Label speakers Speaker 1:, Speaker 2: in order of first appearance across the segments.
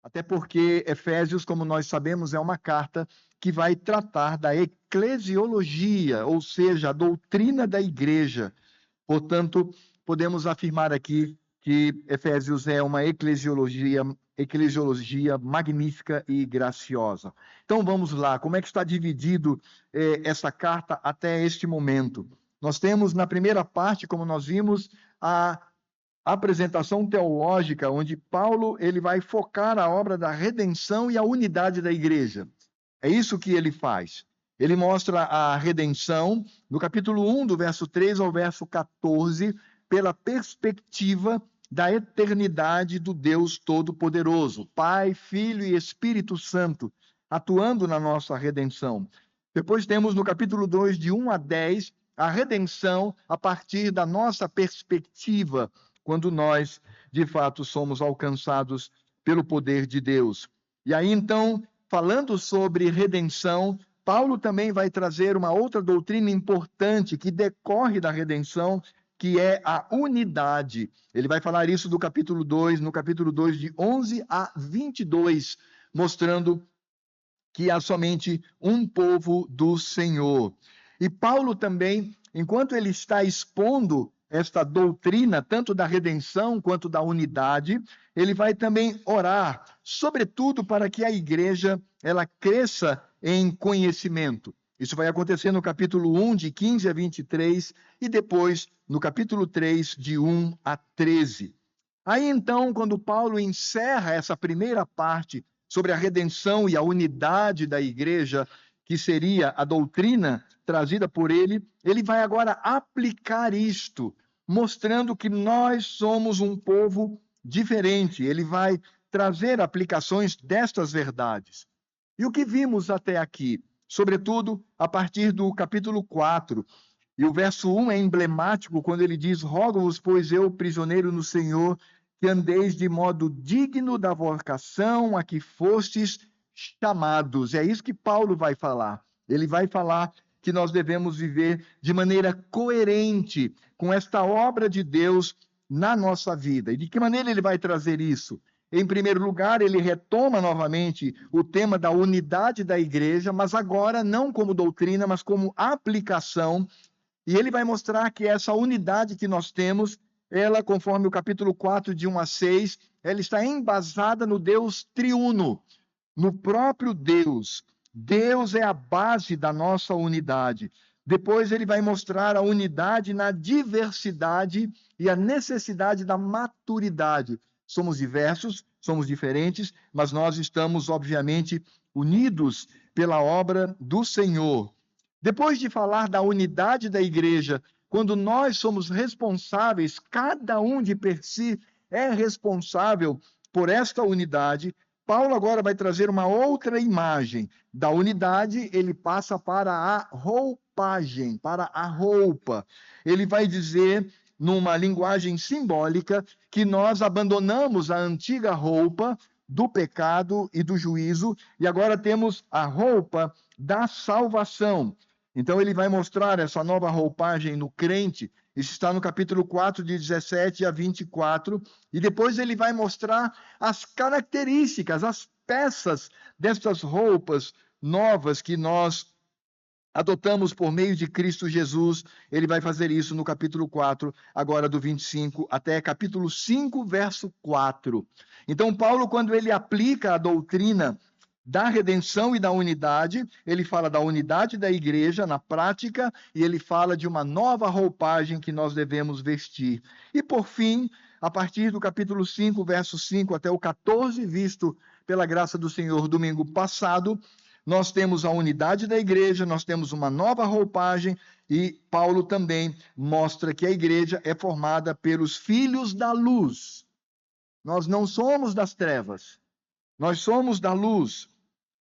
Speaker 1: Até porque Efésios, como nós sabemos, é uma carta que vai tratar da eclesiologia, ou seja, a doutrina da igreja. Portanto, podemos afirmar aqui que Efésios é uma eclesiologia magnífica e graciosa. Então vamos lá, como é que está dividido essa carta até este momento? Nós temos na primeira parte, como nós vimos, a apresentação teológica, onde Paulo ele vai focar a obra da redenção e a unidade da igreja. É isso que ele faz. Ele mostra a redenção, no capítulo 1, do verso 3 ao verso 14, pela perspectiva da eternidade do Deus Todo-Poderoso, Pai, Filho e Espírito Santo, atuando na nossa redenção. Depois temos no capítulo 2, de 1 a 10, a redenção a partir da nossa perspectiva, quando nós, de fato, somos alcançados pelo poder de Deus. E aí, então, falando sobre redenção, Paulo também vai trazer uma outra doutrina importante que decorre da redenção, que é a unidade. Ele vai falar isso do capítulo 2, no capítulo 2, de 11 a 22, mostrando que há somente um povo do Senhor. E Paulo também, enquanto ele está expondo esta doutrina, tanto da redenção quanto da unidade, ele vai também orar, sobretudo para que a igreja ela cresça em conhecimento. Isso vai acontecer no capítulo 1, de 15 a 23, e depois no capítulo 3, de 1 a 13. Aí então, quando Paulo encerra essa primeira parte sobre a redenção e a unidade da igreja, que seria a doutrina trazida por ele, ele vai agora aplicar isto, mostrando que nós somos um povo diferente. Ele vai trazer aplicações destas verdades. E o que vimos até aqui, sobretudo a partir do capítulo 4, e o verso 1 é emblemático quando ele diz: rogo-vos, pois eu, prisioneiro no Senhor, que andeis de modo digno da vocação a que fostes chamados. É isso que Paulo vai falar. Ele vai falar que nós devemos viver de maneira coerente com esta obra de Deus na nossa vida. E de que maneira ele vai trazer isso? Em primeiro lugar, ele retoma novamente o tema da unidade da igreja, mas agora não como doutrina, mas como aplicação. E ele vai mostrar que essa unidade que nós temos, ela, conforme o capítulo 4, de 1 a 6, ela está embasada no Deus triuno, no próprio Deus. Deus é a base da nossa unidade. Depois ele vai mostrar a unidade na diversidade e a necessidade da maturidade. Somos diversos, somos diferentes, mas nós estamos, obviamente, unidos pela obra do Senhor. Depois de falar da unidade da igreja, quando nós somos responsáveis, cada um de per si é responsável por esta unidade, Paulo agora vai trazer uma outra imagem. Da unidade, ele passa para a roupagem, para a roupa. Ele vai dizer, numa linguagem simbólica, que nós abandonamos a antiga roupa do pecado e do juízo, e agora temos a roupa da salvação. Então ele vai mostrar essa nova roupagem no crente. Isso está no capítulo 4, de 17 a 24. E depois ele vai mostrar as características, as peças destas roupas novas que nós adotamos por meio de Cristo Jesus. Ele vai fazer isso no capítulo 4, agora do 25 até capítulo 5, verso 4. Então Paulo, quando ele aplica a doutrina da redenção e da unidade, ele fala da unidade da igreja na prática e ele fala de uma nova roupagem que nós devemos vestir. E por fim, a partir do capítulo 5, verso 5 até o 14, visto pela graça do Senhor domingo passado, nós temos a unidade da igreja, nós temos uma nova roupagem e Paulo também mostra que a igreja é formada pelos filhos da luz. Nós não somos das trevas, nós somos da luz.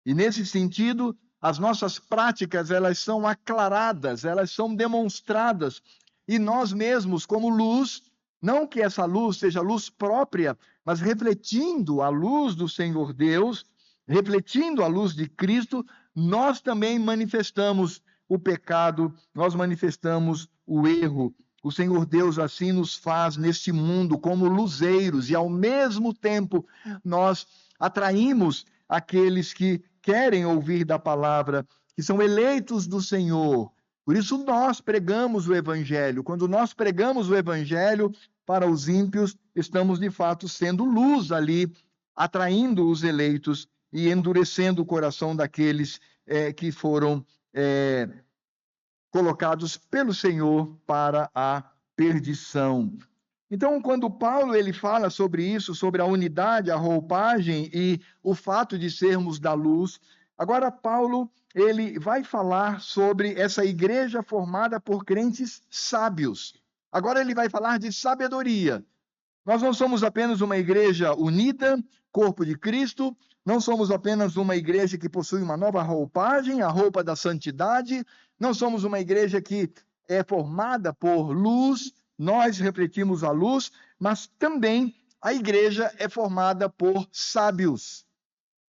Speaker 1: E nesse sentido, as nossas práticas, elas são aclaradas, elas são demonstradas. E nós mesmos, como luz, não que essa luz seja luz própria, mas refletindo a luz do Senhor Deus, refletindo a luz de Cristo, nós também manifestamos o pecado, nós manifestamos o erro. O Senhor Deus assim nos faz neste mundo como luzeiros, e ao mesmo tempo nós atraímos aqueles que querem ouvir da palavra, que são eleitos do Senhor. Por isso nós pregamos o Evangelho. Quando nós pregamos o Evangelho para os ímpios, estamos de fato sendo luz ali, atraindo os eleitos e endurecendo o coração daqueles que foram colocados pelo Senhor para a perdição. Então, quando Paulo ele fala sobre isso, sobre a unidade, a roupagem e o fato de sermos da luz, agora Paulo ele vai falar sobre essa igreja formada por crentes sábios. Agora ele vai falar de sabedoria. Nós não somos apenas uma igreja unida, corpo de Cristo, não somos apenas uma igreja que possui uma nova roupagem, a roupa da santidade, não somos uma igreja que é formada por luz, nós refletimos a luz, mas também a igreja é formada por sábios,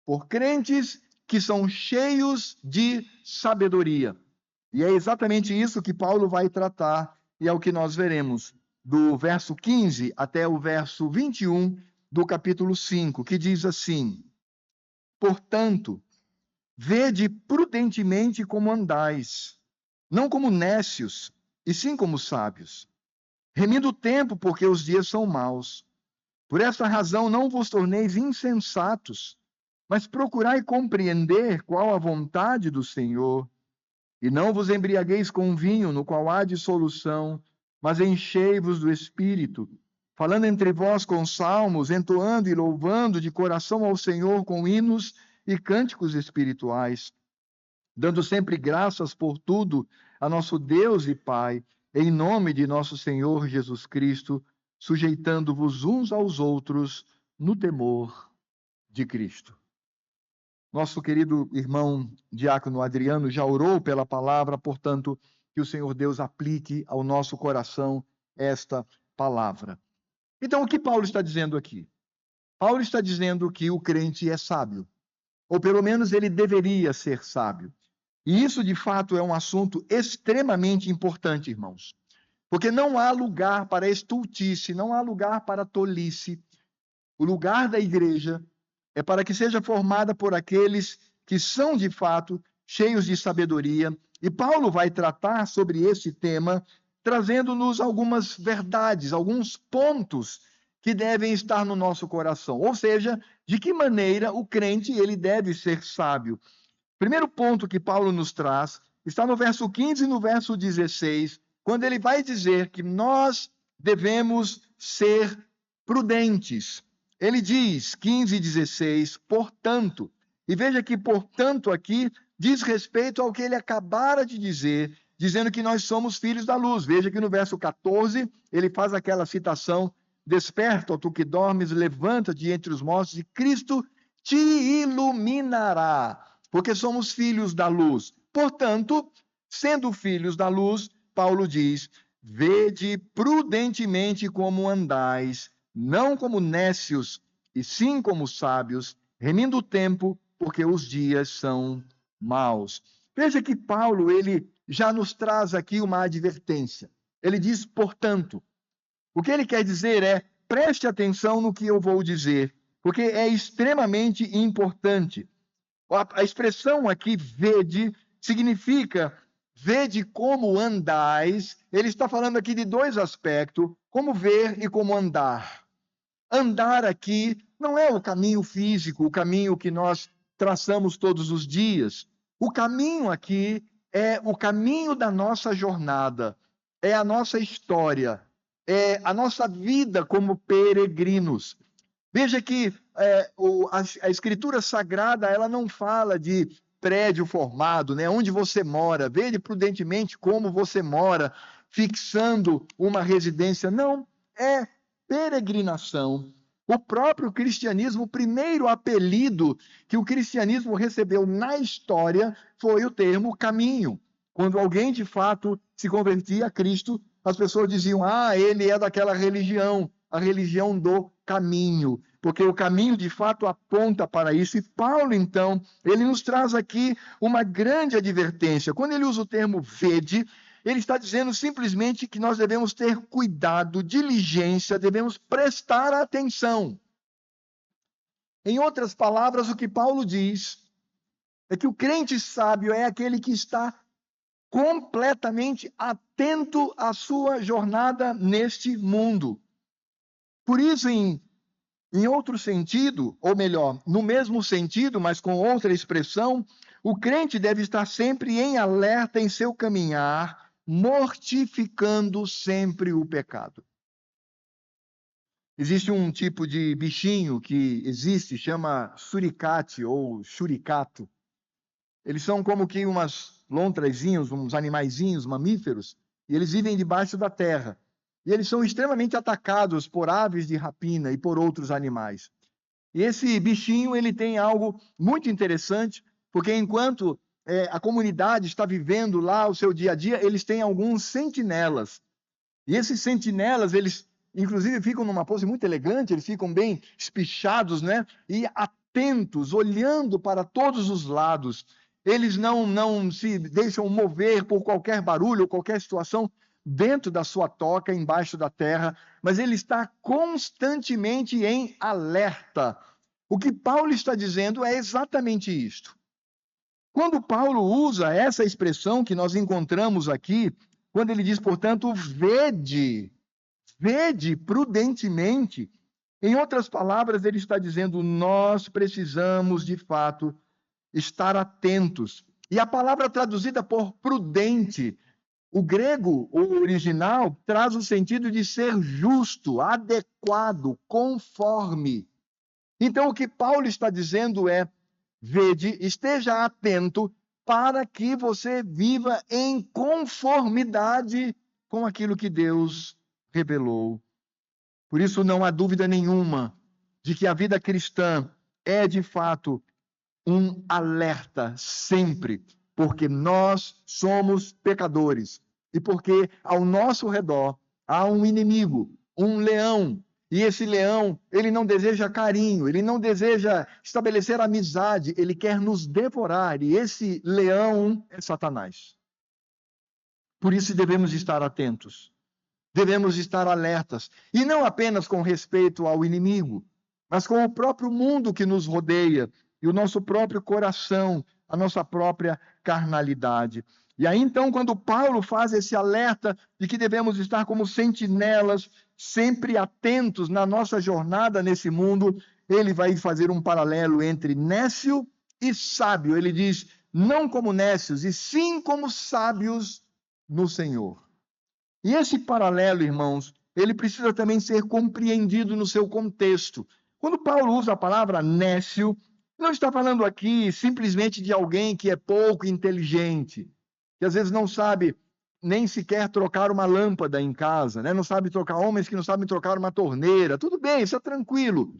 Speaker 1: por crentes que são cheios de sabedoria. E é exatamente isso que Paulo vai tratar, e é o que nós veremos do verso 15 até o verso 21 do capítulo 5, que diz assim: portanto, vede prudentemente como andais, não como nécios, e sim como sábios, remindo o tempo, porque os dias são maus. Por esta razão não vos torneis insensatos, mas procurai compreender qual a vontade do Senhor. E não vos embriagueis com vinho, no qual há dissolução, mas enchei-vos do Espírito, falando entre vós com salmos, entoando e louvando de coração ao Senhor com hinos e cânticos espirituais, dando sempre graças por tudo a nosso Deus e Pai, em nome de nosso Senhor Jesus Cristo, sujeitando-vos uns aos outros no temor de Cristo. Nosso querido irmão diácono Adriano já orou pela palavra, portanto, que o Senhor Deus aplique ao nosso coração esta palavra. Então, o que Paulo está dizendo aqui? Paulo está dizendo que o crente é sábio, ou pelo menos ele deveria ser sábio. E isso, de fato, é um assunto extremamente importante, irmãos. Porque não há lugar para estultice, não há lugar para tolice. O lugar da igreja é para que seja formada por aqueles que são, de fato, cheios de sabedoria. E Paulo vai tratar sobre esse tema, trazendo-nos algumas verdades, alguns pontos que devem estar no nosso coração. Ou seja, de que maneira o crente ele deve ser sábio. Primeiro ponto que Paulo nos traz está no verso 15 e no verso 16, quando ele vai dizer que nós devemos ser prudentes. Ele diz, 15 e 16, portanto, e veja que portanto aqui diz respeito ao que ele acabara de dizer, dizendo que nós somos filhos da luz. Veja que no verso 14 ele faz aquela citação: desperta, ó tu que dormes, levanta-te entre os mortos e Cristo te iluminará, porque somos filhos da luz. Portanto, sendo filhos da luz, Paulo diz: vede prudentemente como andais, não como nécios, e sim como sábios, remindo o tempo, porque os dias são maus. Veja que Paulo, ele já nos traz aqui uma advertência. Ele diz, portanto. O que ele quer dizer é, preste atenção no que eu vou dizer, porque é extremamente importante. A expressão aqui, vede, significa, vede como andais. Ele está falando aqui de dois aspectos, como ver e como andar. Andar aqui não é o caminho físico, o caminho que nós traçamos todos os dias. O caminho aqui é o caminho da nossa jornada, é a nossa história, é a nossa vida como peregrinos. Veja que a Escritura Sagrada ela não fala de prédio formado, né? Onde você mora. Veja prudentemente como você mora, fixando uma residência. Não, é peregrinação. O próprio cristianismo, o primeiro apelido que o cristianismo recebeu na história foi o termo caminho. Quando alguém de fato se convertia a Cristo, as pessoas diziam: ah, ele é daquela religião, a religião do caminho, porque o caminho de fato aponta para isso. E Paulo, então, ele nos traz aqui uma grande advertência. Quando ele usa o termo vede, ele está dizendo simplesmente que nós devemos ter cuidado, diligência, devemos prestar atenção. Em outras palavras, o que Paulo diz é que o crente sábio é aquele que está completamente atento à sua jornada neste mundo. Por isso, em outro sentido, ou melhor, no mesmo sentido, mas com outra expressão, o crente deve estar sempre em alerta em seu caminhar, mortificando sempre o pecado. Existe um tipo de bichinho que existe, chama suricate ou churicato. Eles são como que umas lontrazinhos, uns animaizinhos, mamíferos, e eles vivem debaixo da terra. E eles são extremamente atacados por aves de rapina e por outros animais. E esse bichinho, ele tem algo muito interessante, porque enquanto a comunidade está vivendo lá o seu dia a dia, eles têm alguns sentinelas. E esses sentinelas, eles inclusive ficam numa pose muito elegante, eles ficam bem espichados, né? E atentos, olhando para todos os lados. Eles não se deixam mover por qualquer barulho ou qualquer situação dentro da sua toca, embaixo da terra, mas ele está constantemente em alerta. O que Paulo está dizendo é exatamente isto. Quando Paulo usa essa expressão que nós encontramos aqui, quando ele diz, portanto, vede prudentemente, em outras palavras, ele está dizendo, nós precisamos, de fato, estar atentos. E a palavra traduzida por prudente, o grego, o original, traz o sentido de ser justo, adequado, conforme. Então, o que Paulo está dizendo é, vede, esteja atento para que você viva em conformidade com aquilo que Deus revelou. Por isso, não há dúvida nenhuma de que a vida cristã é, de fato, um alerta sempre, porque nós somos pecadores e porque ao nosso redor há um inimigo, um leão. E esse leão, ele não deseja carinho, ele não deseja estabelecer amizade, ele quer nos devorar. E esse leão é Satanás. Por isso devemos estar atentos. Devemos estar alertas, e não apenas com respeito ao inimigo, mas com o próprio mundo que nos rodeia, e o nosso próprio coração, a nossa própria carnalidade. E aí, então, quando Paulo faz esse alerta de que devemos estar como sentinelas, sempre atentos na nossa jornada nesse mundo, ele vai fazer um paralelo entre nécio e sábio. Ele diz, não como nécios, e sim como sábios no Senhor. E esse paralelo, irmãos, ele precisa também ser compreendido no seu contexto. Quando Paulo usa a palavra nécio, não está falando aqui simplesmente de alguém que é pouco inteligente, que às vezes não sabe nem sequer trocar uma lâmpada em casa, né? Não sabe trocar, homens que não sabem trocar uma torneira. Tudo bem, isso é tranquilo.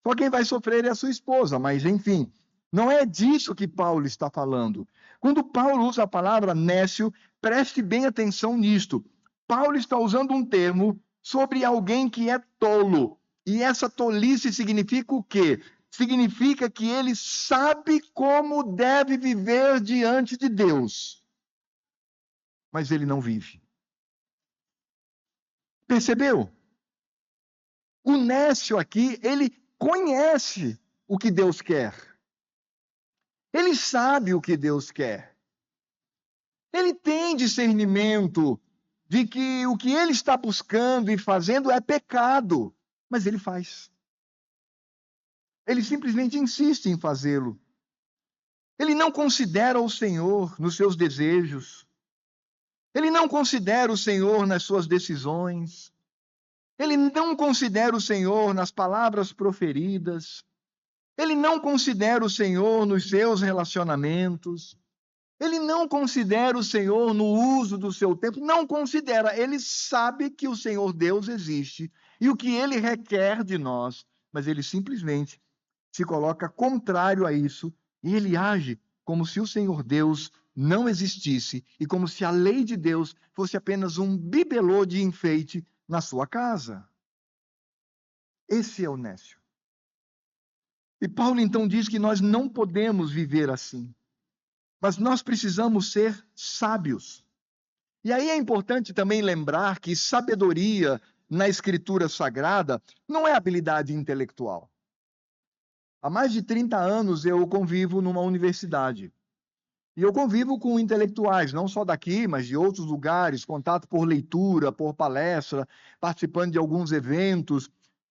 Speaker 1: Só quem vai sofrer é a sua esposa, mas enfim, não é disso que Paulo está falando. Quando Paulo usa a palavra nécio, preste bem atenção nisto. Paulo está usando um termo sobre alguém que é tolo. E essa tolice significa o quê? Significa que ele sabe como deve viver diante de Deus, mas ele não vive. Percebeu? O nécio aqui, ele conhece o que Deus quer. Ele sabe o que Deus quer. Ele tem discernimento de que o que ele está buscando e fazendo é pecado, mas ele faz. Ele simplesmente insiste em fazê-lo. Ele não considera o Senhor nos seus desejos. Ele não considera o Senhor nas suas decisões. Ele não considera o Senhor nas palavras proferidas. Ele não considera o Senhor nos seus relacionamentos. Ele não considera o Senhor no uso do seu tempo, não considera. Ele sabe que o Senhor Deus existe e o que ele requer de nós, mas ele simplesmente se coloca contrário a isso e ele age como se o Senhor Deus não existisse e como se a lei de Deus fosse apenas um bibelô de enfeite na sua casa. Esse é o nécio. E Paulo então diz que nós não podemos viver assim. Mas nós precisamos ser sábios. E aí é importante também lembrar que sabedoria na Escritura Sagrada não é habilidade intelectual. Há mais de 30 anos eu convivo numa universidade. E eu convivo com intelectuais, não só daqui, mas de outros lugares, contato por leitura, por palestra, participando de alguns eventos.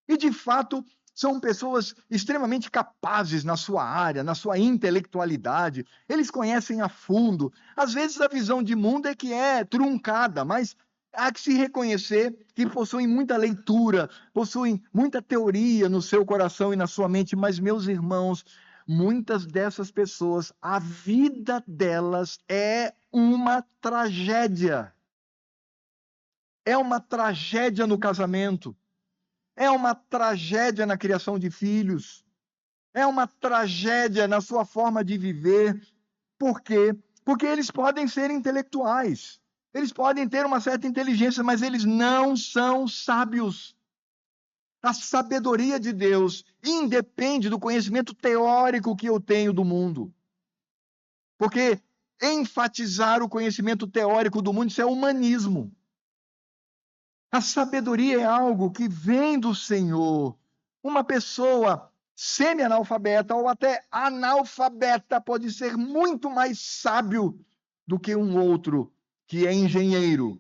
Speaker 1: E, de fato, são pessoas extremamente capazes na sua área, na sua intelectualidade. Eles conhecem a fundo. Às vezes a visão de mundo é que é truncada, mas há que se reconhecer que possuem muita leitura, possuem muita teoria no seu coração e na sua mente. Mas, meus irmãos, muitas dessas pessoas, a vida delas é uma tragédia. É uma tragédia no casamento. É uma tragédia na criação de filhos. É uma tragédia na sua forma de viver. Por quê? Porque eles podem ser intelectuais. Eles podem ter uma certa inteligência, mas eles não são sábios. A sabedoria de Deus independe do conhecimento teórico que eu tenho do mundo. Porque enfatizar o conhecimento teórico do mundo, isso é humanismo. A sabedoria é algo que vem do Senhor. Uma pessoa semi-analfabeta ou até analfabeta pode ser muito mais sábio do que um outro que é engenheiro,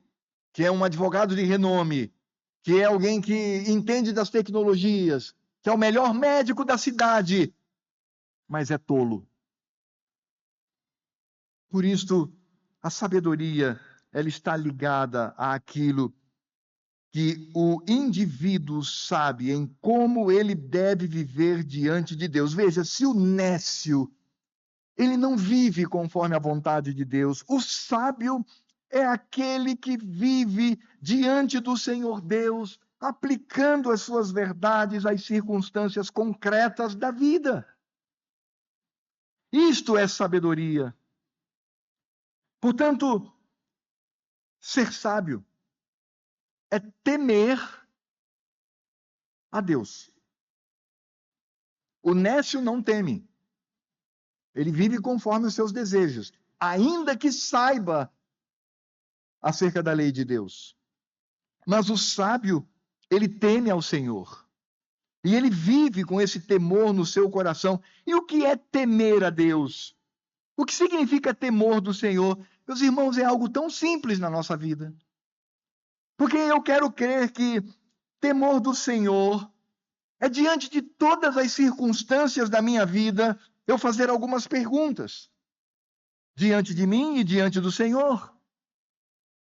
Speaker 1: que é um advogado de renome, que é alguém que entende das tecnologias, que é o melhor médico da cidade, mas é tolo. Por isso, a sabedoria, ela está ligada àquilo que o indivíduo sabe em como ele deve viver diante de Deus. Veja, se o nécio, ele não vive conforme a vontade de Deus, o sábio é aquele que vive diante do Senhor Deus, aplicando as suas verdades às circunstâncias concretas da vida. Isto é sabedoria. Portanto, ser sábio é temer a Deus. O nécio não teme. Ele vive conforme os seus desejos, ainda que saiba acerca da lei de Deus. Mas o sábio, ele teme ao Senhor. E ele vive com esse temor no seu coração. E o que é temer a Deus? O que significa temor do Senhor? Meus irmãos, é algo tão simples na nossa vida. Porque eu quero crer que temor do Senhor é, diante de todas as circunstâncias da minha vida, eu fazer algumas perguntas diante de mim e diante do Senhor.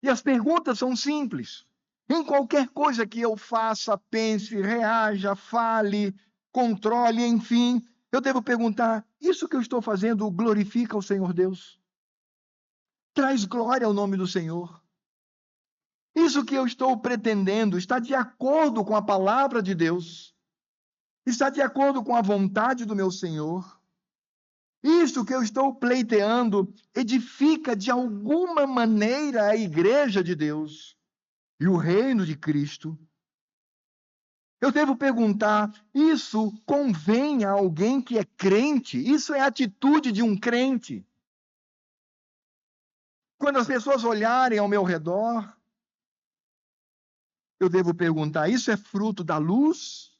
Speaker 1: E as perguntas são simples. Em qualquer coisa que eu faça, pense, reaja, fale, controle, enfim, eu devo perguntar: isso que eu estou fazendo glorifica o Senhor Deus? Traz glória ao nome do Senhor? Isso que eu estou pretendendo está de acordo com a palavra de Deus? Está de acordo com a vontade do meu Senhor? Isso que eu estou pleiteando edifica de alguma maneira a igreja de Deus e o reino de Cristo? Eu devo perguntar: isso convém a alguém que é crente? Isso é a atitude de um crente? Quando as pessoas olharem ao meu redor, eu devo perguntar: isso é fruto da luz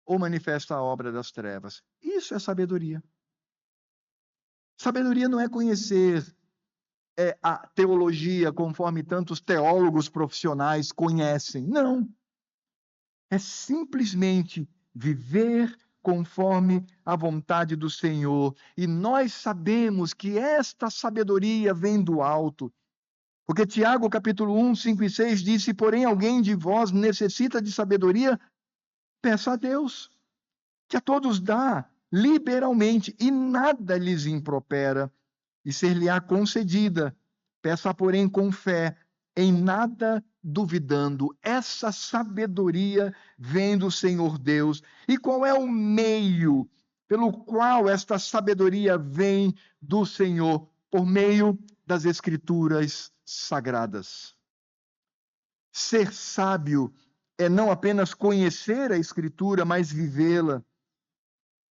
Speaker 1: ou manifesta a obra das trevas? Isso é sabedoria. Sabedoria não é conhecer a teologia conforme tantos teólogos profissionais conhecem. Não. É simplesmente viver conforme a vontade do Senhor. E nós sabemos que esta sabedoria vem do alto. Porque Tiago, capítulo 1, 5 e 6 diz: se porém alguém de vós necessita de sabedoria, peça a Deus, que a todos dá liberalmente, e nada lhes impropera, e ser-lhe-á concedida. Peça, porém, com fé, em nada duvidando. Essa sabedoria vem do Senhor Deus. E qual é o meio pelo qual esta sabedoria vem do Senhor? Por meio das Escrituras sagradas. Ser sábio é não apenas conhecer a Escritura, mas vivê-la.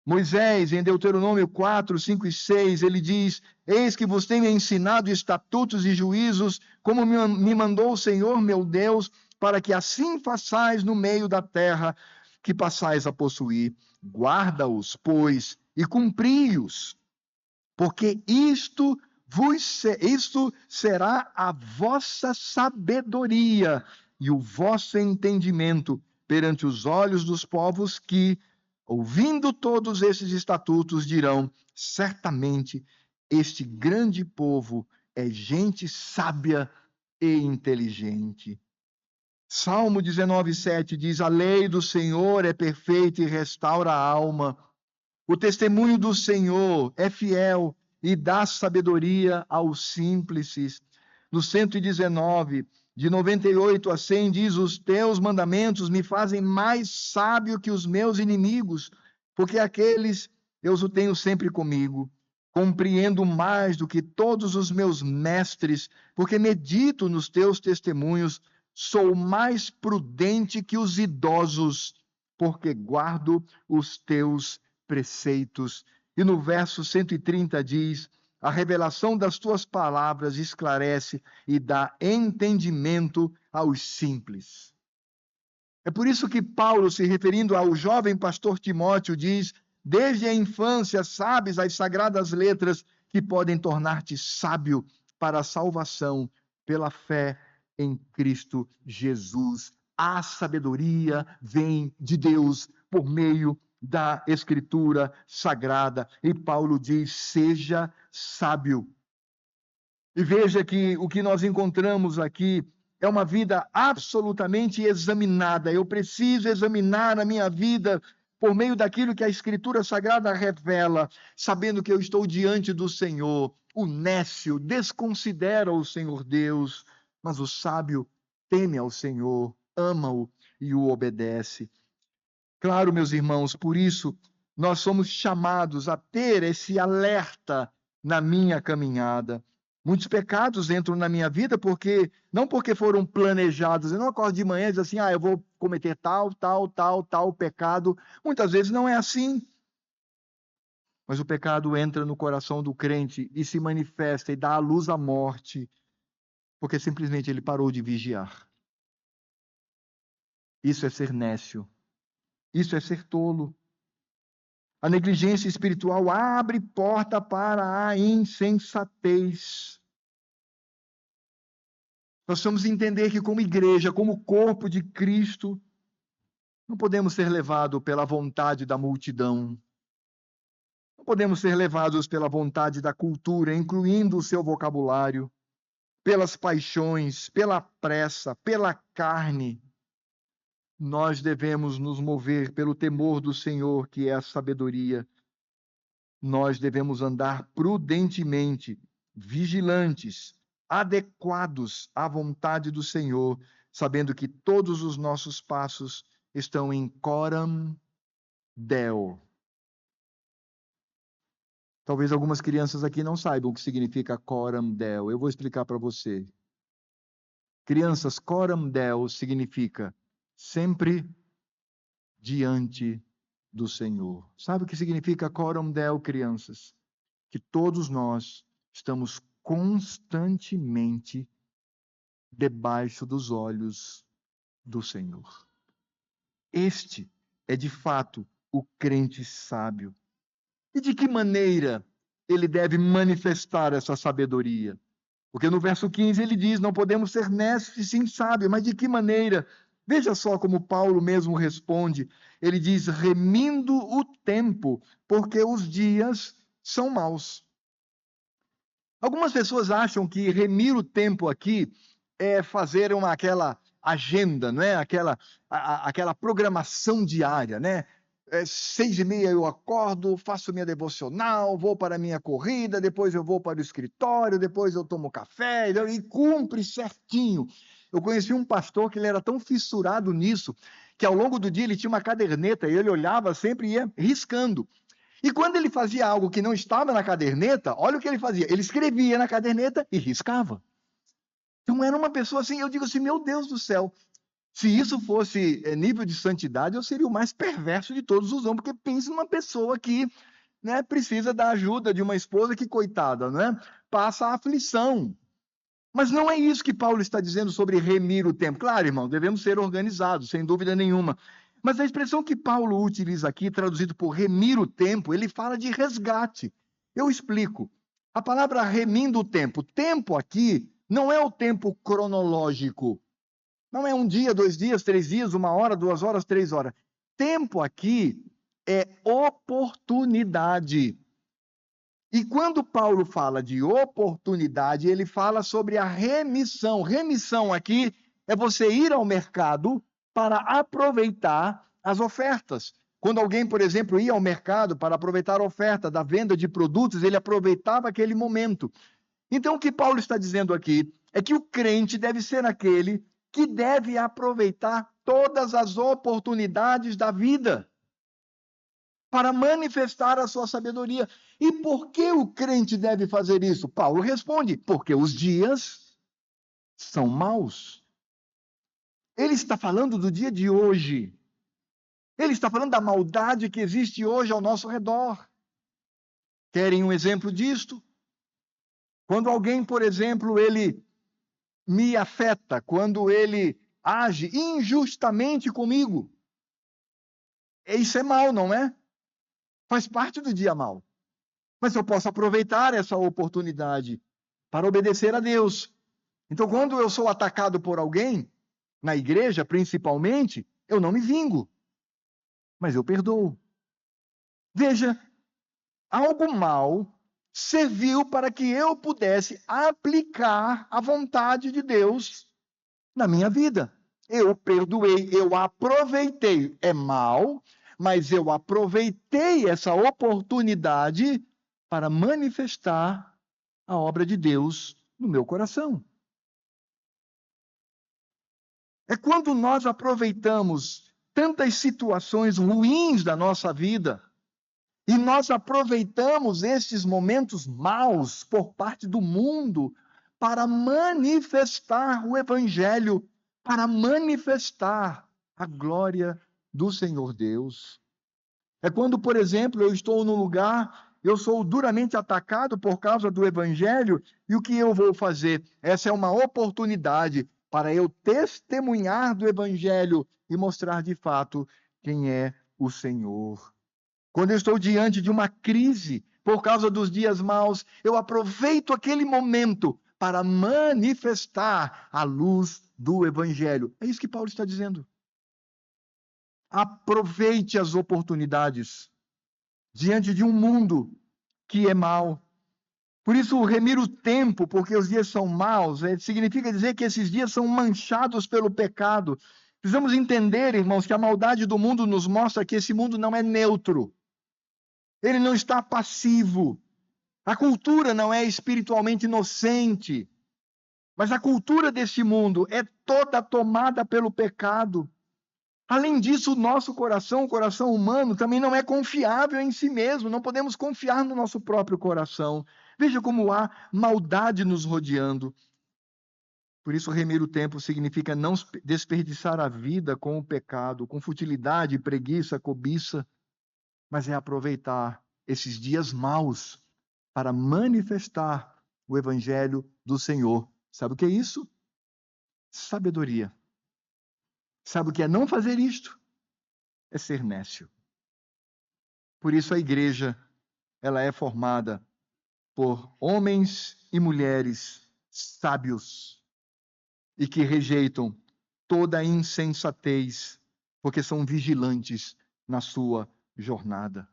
Speaker 1: Moisés, em Deuteronômio 4, 5 e 6, ele diz: eis que vos tenho ensinado estatutos e juízos, como me mandou o Senhor meu Deus, para que assim façais no meio da terra que passais a possuir. Guarda-os, pois, e cumpri-os, porque isto será a vossa sabedoria e o vosso entendimento perante os olhos dos povos que, ouvindo todos esses estatutos, dirão: certamente este grande povo é gente sábia e inteligente. Salmo 19:7 diz: a lei do Senhor é perfeita e restaura a alma. O testemunho do Senhor é fiel e dá sabedoria aos simples. No 119, de 98 a 100, diz: os teus mandamentos me fazem mais sábio que os meus inimigos, porque aqueles eu os tenho sempre comigo. Compreendo mais do que todos os meus mestres, porque medito nos teus testemunhos. Sou mais prudente que os idosos, porque guardo os teus preceitos. E no verso 130 diz: a revelação das tuas palavras esclarece e dá entendimento aos simples. É por isso que Paulo, se referindo ao jovem pastor Timóteo, diz: desde a infância sabes as sagradas letras que podem tornar-te sábio para a salvação pela fé em Cristo Jesus. A sabedoria vem de Deus por meio da Escritura Sagrada. E Paulo diz: seja sábio. E veja que o que nós encontramos aqui é uma vida absolutamente examinada. Eu preciso examinar a minha vida por meio daquilo que a Escritura Sagrada revela, sabendo que eu estou diante do Senhor. O nécio desconsidera o Senhor Deus, mas o sábio teme ao Senhor, ama-o e o obedece. Claro, meus irmãos, por isso nós somos chamados a ter esse alerta na minha caminhada. Muitos pecados entram na minha vida não porque foram planejados. Eu não acordo de manhã e digo assim: eu vou cometer tal pecado. Muitas vezes não é assim. Mas o pecado entra no coração do crente e se manifesta e dá à luz à morte, porque simplesmente ele parou de vigiar. Isso é ser nécio. Isso é ser tolo. A negligência espiritual abre porta para a insensatez. Nós precisamos entender que, como igreja, como corpo de Cristo, não podemos ser levados pela vontade da multidão. Não podemos ser levados pela vontade da cultura, incluindo o seu vocabulário, pelas paixões, pela pressa, pela carne. Nós devemos nos mover pelo temor do Senhor, que é a sabedoria. Nós devemos andar prudentemente, vigilantes, adequados à vontade do Senhor, sabendo que todos os nossos passos estão em coram Deo. Talvez algumas crianças aqui não saibam o que significa coram Deo. Eu vou explicar para você. Crianças, coram Deo significa sempre diante do Senhor. Sabe o que significa coram Deo, crianças? Que todos nós estamos constantemente debaixo dos olhos do Senhor. Este é, de fato, o crente sábio. E de que maneira ele deve manifestar essa sabedoria? Porque no verso 15 ele diz: não podemos ser nécios e sim sábios. Mas de que maneira? Veja só como Paulo mesmo responde. Ele diz: remindo o tempo, porque os dias são maus. Algumas pessoas acham que remir o tempo aqui é fazer aquela agenda, não é? Aquela programação diária, né? 6:30 eu acordo, faço minha devocional, vou para a minha corrida, depois eu vou para o escritório, depois eu tomo café, e cumpre certinho. Eu conheci um pastor que ele era tão fissurado nisso, que ao longo do dia ele tinha uma caderneta e ele olhava sempre e ia riscando. E quando ele fazia algo que não estava na caderneta, olha o que ele fazia. Ele escrevia na caderneta e riscava. Então era uma pessoa assim, eu digo assim, meu Deus do céu, se isso fosse nível de santidade, eu seria o mais perverso de todos os homens, porque pense numa pessoa que, né, precisa da ajuda de uma esposa que, coitada, né, passa a aflição. Mas não é isso que Paulo está dizendo sobre remir o tempo. Claro, irmão, devemos ser organizados, sem dúvida nenhuma. Mas a expressão que Paulo utiliza aqui, traduzido por remir o tempo, ele fala de resgate. Eu explico. A palavra remindo o tempo. Tempo aqui não é o tempo cronológico. Não é um dia, 2 dias, 3 dias, 1 hora, 2 horas, 3 horas. Tempo aqui é oportunidade. E quando Paulo fala de oportunidade, ele fala sobre a remissão. Remissão aqui é você ir ao mercado para aproveitar as ofertas. Quando alguém, por exemplo, ia ao mercado para aproveitar a oferta da venda de produtos, ele aproveitava aquele momento. Então, o que Paulo está dizendo aqui é que o crente deve ser aquele que deve aproveitar todas as oportunidades da vida para manifestar a sua sabedoria. E por que o crente deve fazer isso? Paulo responde: porque os dias são maus. Ele está falando do dia de hoje. Ele está falando da maldade que existe hoje ao nosso redor. Querem um exemplo disto? Quando alguém, por exemplo, ele me afeta, quando ele age injustamente comigo, isso é mal, não é? Faz parte do dia mal. Mas eu posso aproveitar essa oportunidade para obedecer a Deus. Então, quando eu sou atacado por alguém, na igreja principalmente, eu não me vingo, mas eu perdoo. Veja, algo mal serviu para que eu pudesse aplicar a vontade de Deus na minha vida. Eu perdoei, eu aproveitei. É mal, mas eu aproveitei essa oportunidade para manifestar a obra de Deus no meu coração. É quando nós aproveitamos tantas situações ruins da nossa vida e nós aproveitamos esses momentos maus por parte do mundo para manifestar o Evangelho, para manifestar a glória do Senhor Deus. É quando, por exemplo, eu estou num lugar, eu sou duramente atacado por causa do Evangelho, e o que eu vou fazer? Essa é uma oportunidade para eu testemunhar do Evangelho e mostrar de fato quem é o Senhor. Quando eu estou diante de uma crise por causa dos dias maus, eu aproveito aquele momento para manifestar a luz do Evangelho. É isso que Paulo está dizendo. Aproveite as oportunidades diante de um mundo que é mau. Por isso, remir o tempo, porque os dias são maus, significa dizer que esses dias são manchados pelo pecado. Precisamos entender, irmãos, que a maldade do mundo nos mostra que esse mundo não é neutro. Ele não está passivo. A cultura não é espiritualmente inocente. Mas a cultura deste mundo é toda tomada pelo pecado. Além disso, o nosso coração, o coração humano, também não é confiável em si mesmo. Não podemos confiar no nosso próprio coração. Veja como há maldade nos rodeando. Por isso, remir o tempo significa não desperdiçar a vida com o pecado, com futilidade, preguiça, cobiça, mas é aproveitar esses dias maus para manifestar o Evangelho do Senhor. Sabe o que é isso? Sabedoria. Sabe o que é não fazer isto? É ser nécio. Por isso a igreja, ela é formada por homens e mulheres sábios e que rejeitam toda a insensatez, porque são vigilantes na sua jornada.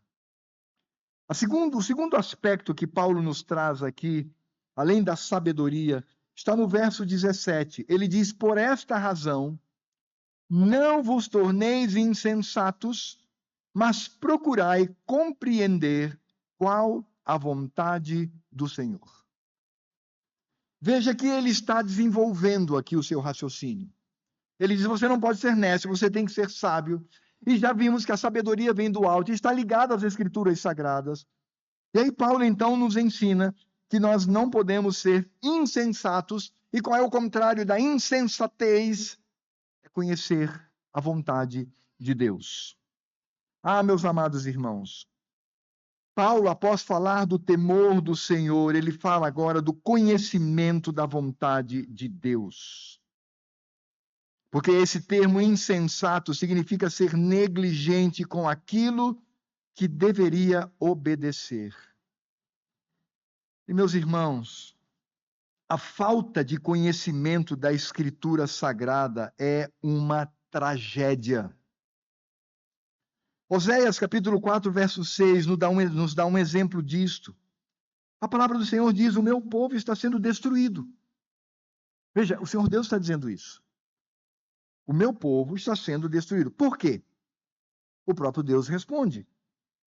Speaker 1: O segundo aspecto que Paulo nos traz aqui, além da sabedoria, está no verso 17. Ele diz: por esta razão, não vos torneis insensatos, mas procurai compreender qual a vontade do Senhor. Veja que ele está desenvolvendo aqui o seu raciocínio. Ele diz: você não pode ser nécio, você tem que ser sábio. E já vimos que a sabedoria vem do alto e está ligada às Escrituras Sagradas. E aí Paulo então nos ensina que nós não podemos ser insensatos. E qual é o contrário da insensatez? É conhecer a vontade de Deus. Ah, meus amados irmãos, Paulo, após falar do temor do Senhor, ele fala agora do conhecimento da vontade de Deus. Porque esse termo insensato significa ser negligente com aquilo que deveria obedecer. E, meus irmãos, a falta de conhecimento da Escritura Sagrada é uma tragédia. Oséias, capítulo 4, verso 6, nos dá um exemplo disto. A palavra do Senhor diz: o meu povo está sendo destruído. Veja, o Senhor Deus está dizendo isso. O meu povo está sendo destruído. Por quê? O próprio Deus responde: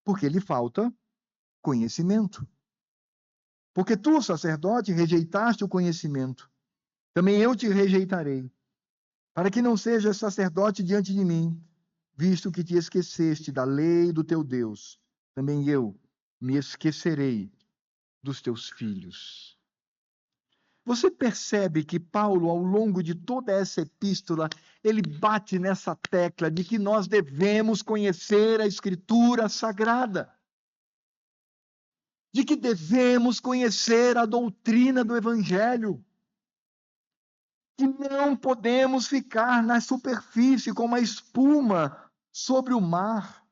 Speaker 1: porque lhe falta conhecimento. Porque tu, sacerdote, rejeitaste o conhecimento. Também eu te rejeitarei, para que não sejas sacerdote diante de mim, visto que te esqueceste da lei do teu Deus. Também eu me esquecerei dos teus filhos. Você percebe que Paulo, ao longo de toda essa epístola, ele bate nessa tecla de que nós devemos conhecer a Escritura Sagrada, de que devemos conhecer a doutrina do Evangelho, que não podemos ficar na superfície como a espuma sobre o mar.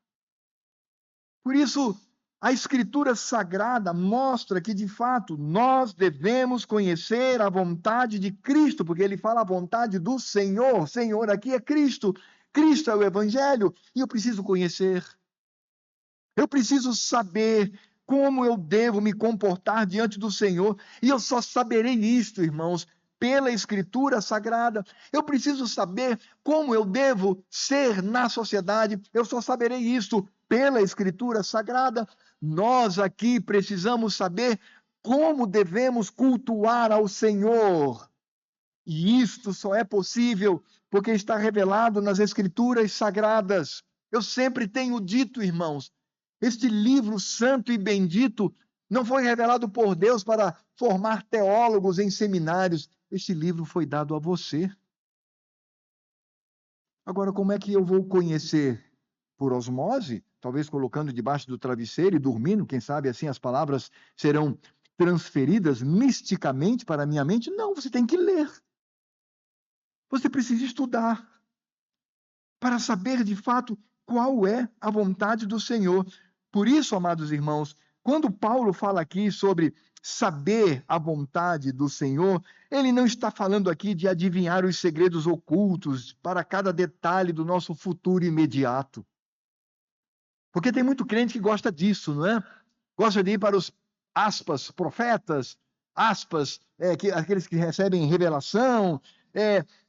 Speaker 1: Por isso, a Escritura Sagrada mostra que, de fato, nós devemos conhecer a vontade de Cristo, porque ele fala a vontade do Senhor. Senhor aqui é Cristo. Cristo é o Evangelho, e eu preciso conhecer. Eu preciso saber como eu devo me comportar diante do Senhor, e eu só saberei isto, irmãos, pela Escritura Sagrada. Eu preciso saber como eu devo ser na sociedade, eu só saberei isto pela Escritura Sagrada. Nós aqui precisamos saber como devemos cultuar ao Senhor. E isto só é possível porque está revelado nas Escrituras Sagradas. Eu sempre tenho dito, irmãos, este livro santo e bendito não foi revelado por Deus para formar teólogos em seminários. Este livro foi dado a você. Agora, como é que eu vou conhecer? Por osmose? Talvez colocando debaixo do travesseiro e dormindo, quem sabe assim as palavras serão transferidas misticamente para a minha mente? Não, você tem que ler. Você precisa estudar para saber de fato qual é a vontade do Senhor. Por isso, amados irmãos, quando Paulo fala aqui sobre saber a vontade do Senhor, ele não está falando aqui de adivinhar os segredos ocultos para cada detalhe do nosso futuro imediato. Porque tem muito crente que gosta disso, não é? Gosta de ir para os, aspas, profetas, aspas, aqueles que recebem revelação,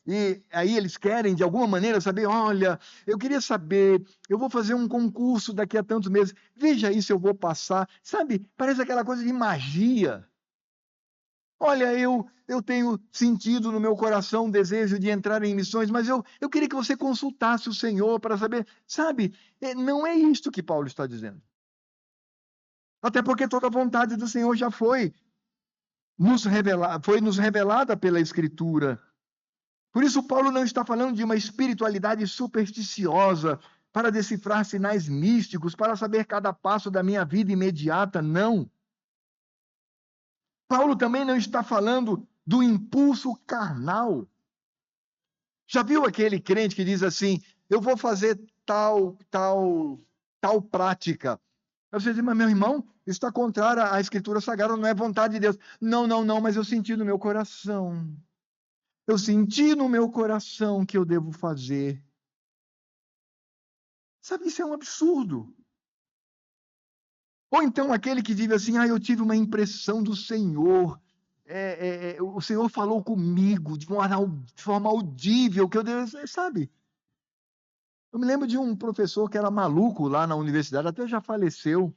Speaker 1: e aí eles querem, de alguma maneira, saber, olha, eu queria saber, eu vou fazer um concurso daqui a tantos meses, veja aí se eu vou passar. Sabe, parece aquela coisa de magia. Olha, eu tenho sentido no meu coração um desejo de entrar em missões, mas eu queria que você consultasse o Senhor para saber, sabe, não é isto que Paulo está dizendo. Até porque toda a vontade do Senhor já foi nos revelada pela Escritura. Por isso, Paulo não está falando de uma espiritualidade supersticiosa para decifrar sinais místicos, para saber cada passo da minha vida imediata, não. Paulo também não está falando do impulso carnal. Já viu aquele crente que diz assim, eu vou fazer tal prática. Aí você diz, mas meu irmão, isso está contrário à Escritura Sagrada, não é vontade de Deus. Não, mas eu senti no meu coração. Eu senti no meu coração que eu devo fazer. Sabe, isso é um absurdo. Ou então aquele que diz assim, eu tive uma impressão do Senhor. O Senhor falou comigo de forma audível, que eu devo, sabe? Eu me lembro de um professor que era maluco lá na universidade, até já faleceu.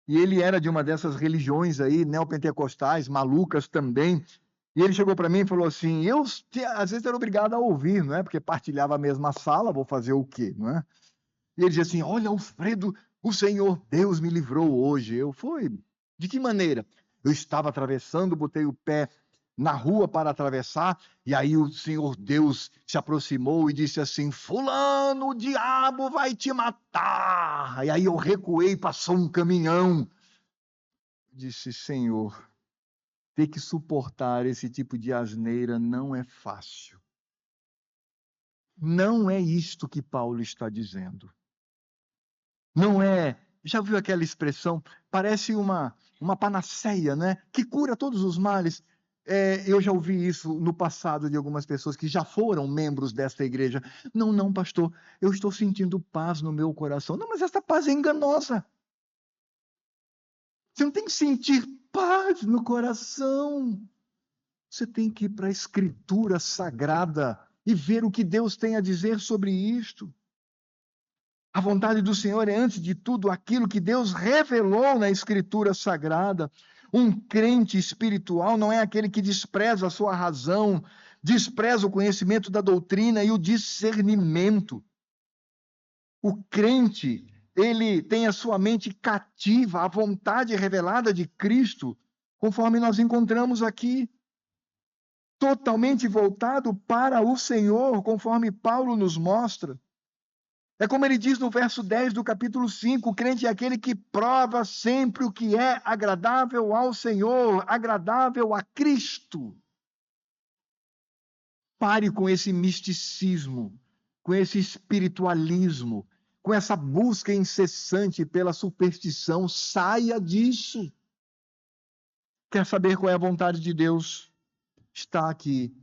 Speaker 1: E ele era de uma dessas religiões aí, neopentecostais, malucas também. E ele chegou para mim e falou assim, eu às vezes era obrigado a ouvir, não é? Porque partilhava a mesma sala, vou fazer o quê, não é? E ele dizia assim, olha, Alfredo, o Senhor Deus me livrou hoje. Eu fui. De que maneira? Eu estava atravessando, botei o pé na rua para atravessar, e aí o Senhor Deus se aproximou e disse assim, fulano, o diabo vai te matar. E aí eu recuei, passou um caminhão. Disse, Senhor, ter que suportar esse tipo de asneira não é fácil. não é isto que Paulo está dizendo. Não é, já viu aquela expressão? Parece uma panaceia, né? Que cura todos os males. Eu já ouvi isso no passado de algumas pessoas que já foram membros desta igreja. Não, não, pastor, eu estou sentindo paz no meu coração. Não, mas essa paz é enganosa. Você não tem que sentir paz no coração. Você tem que ir para a Escritura Sagrada e ver o que Deus tem a dizer sobre isto. A vontade do Senhor é, antes de tudo, aquilo que Deus revelou na Escritura Sagrada. Um crente espiritual não é aquele que despreza a sua razão, despreza o conhecimento da doutrina e o discernimento. O crente, ele tem a sua mente cativa à vontade revelada de Cristo, conforme nós encontramos aqui. Totalmente voltado para o Senhor, conforme Paulo nos mostra. É como ele diz no verso 10 do capítulo 5, o crente é aquele que prova sempre o que é agradável ao Senhor, agradável a Cristo. Pare com esse misticismo, com esse espiritualismo, com essa busca incessante pela superstição. Saia disso. Quer saber qual é a vontade de Deus? Está aqui.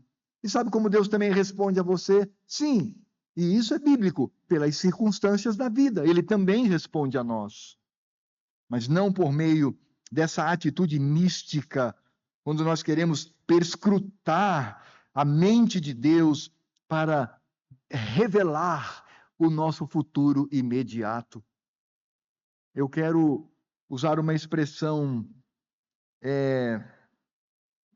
Speaker 1: E sabe como Deus também responde a você? Sim. E isso é bíblico, pelas circunstâncias da vida. Ele também responde a nós. Mas não por meio dessa atitude mística, quando nós queremos perscrutar a mente de Deus para revelar o nosso futuro imediato. Eu quero usar uma expressão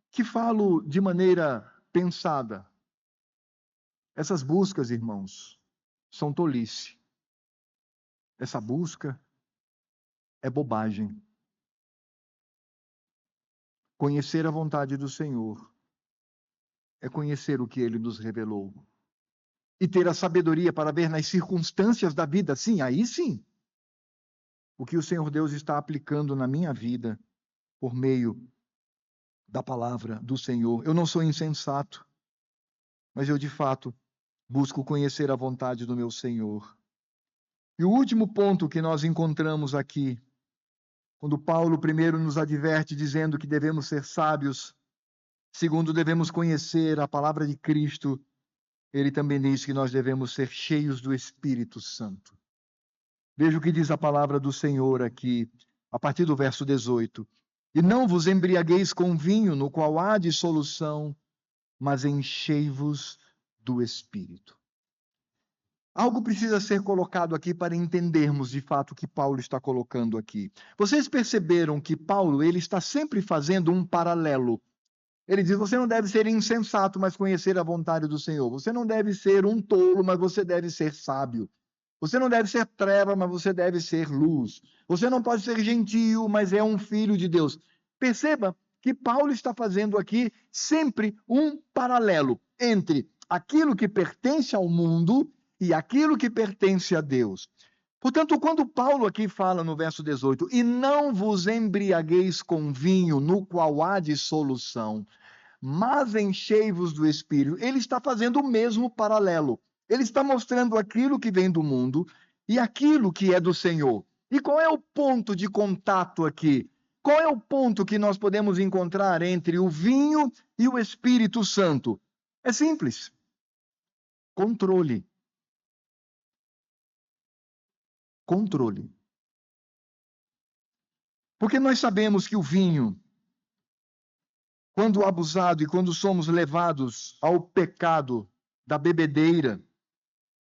Speaker 1: que falo de maneira pensada. Essas buscas, irmãos, são tolice. Essa busca é bobagem. Conhecer a vontade do Senhor é conhecer o que Ele nos revelou. E ter a sabedoria para ver nas circunstâncias da vida, sim, aí sim, o que o Senhor Deus está aplicando na minha vida por meio da palavra do Senhor. Eu não sou insensato, mas eu de fato busco conhecer a vontade do meu Senhor. E o último ponto que nós encontramos aqui, quando Paulo primeiro nos adverte dizendo que devemos ser sábios, segundo devemos conhecer a palavra de Cristo, ele também diz que nós devemos ser cheios do Espírito Santo. Veja o que diz a palavra do Senhor aqui, a partir do verso 18. E não vos embriagueis com vinho, no qual há dissolução, mas enchei-vos do Espírito. Algo precisa ser colocado aqui para entendermos de fato o que Paulo está colocando aqui. Vocês perceberam que Paulo ele está sempre fazendo um paralelo. Ele diz, você não deve ser insensato, mas conhecer a vontade do Senhor. Você não deve ser um tolo, mas você deve ser sábio. Você não deve ser treva, mas você deve ser luz. Você não pode ser gentio, mas é um filho de Deus. Perceba que Paulo está fazendo aqui sempre um paralelo entre aquilo que pertence ao mundo e aquilo que pertence a Deus. Portanto, quando Paulo aqui fala no verso 18, e não vos embriagueis com vinho, no qual há dissolução, mas enchei-vos do Espírito, ele está fazendo o mesmo paralelo. Ele está mostrando aquilo que vem do mundo e aquilo que é do Senhor. E qual é o ponto de contato aqui? Qual é o ponto que nós podemos encontrar entre o vinho e o Espírito Santo? É simples. Controle. Controle. Porque nós sabemos que o vinho, quando abusado e quando somos levados ao pecado da bebedeira,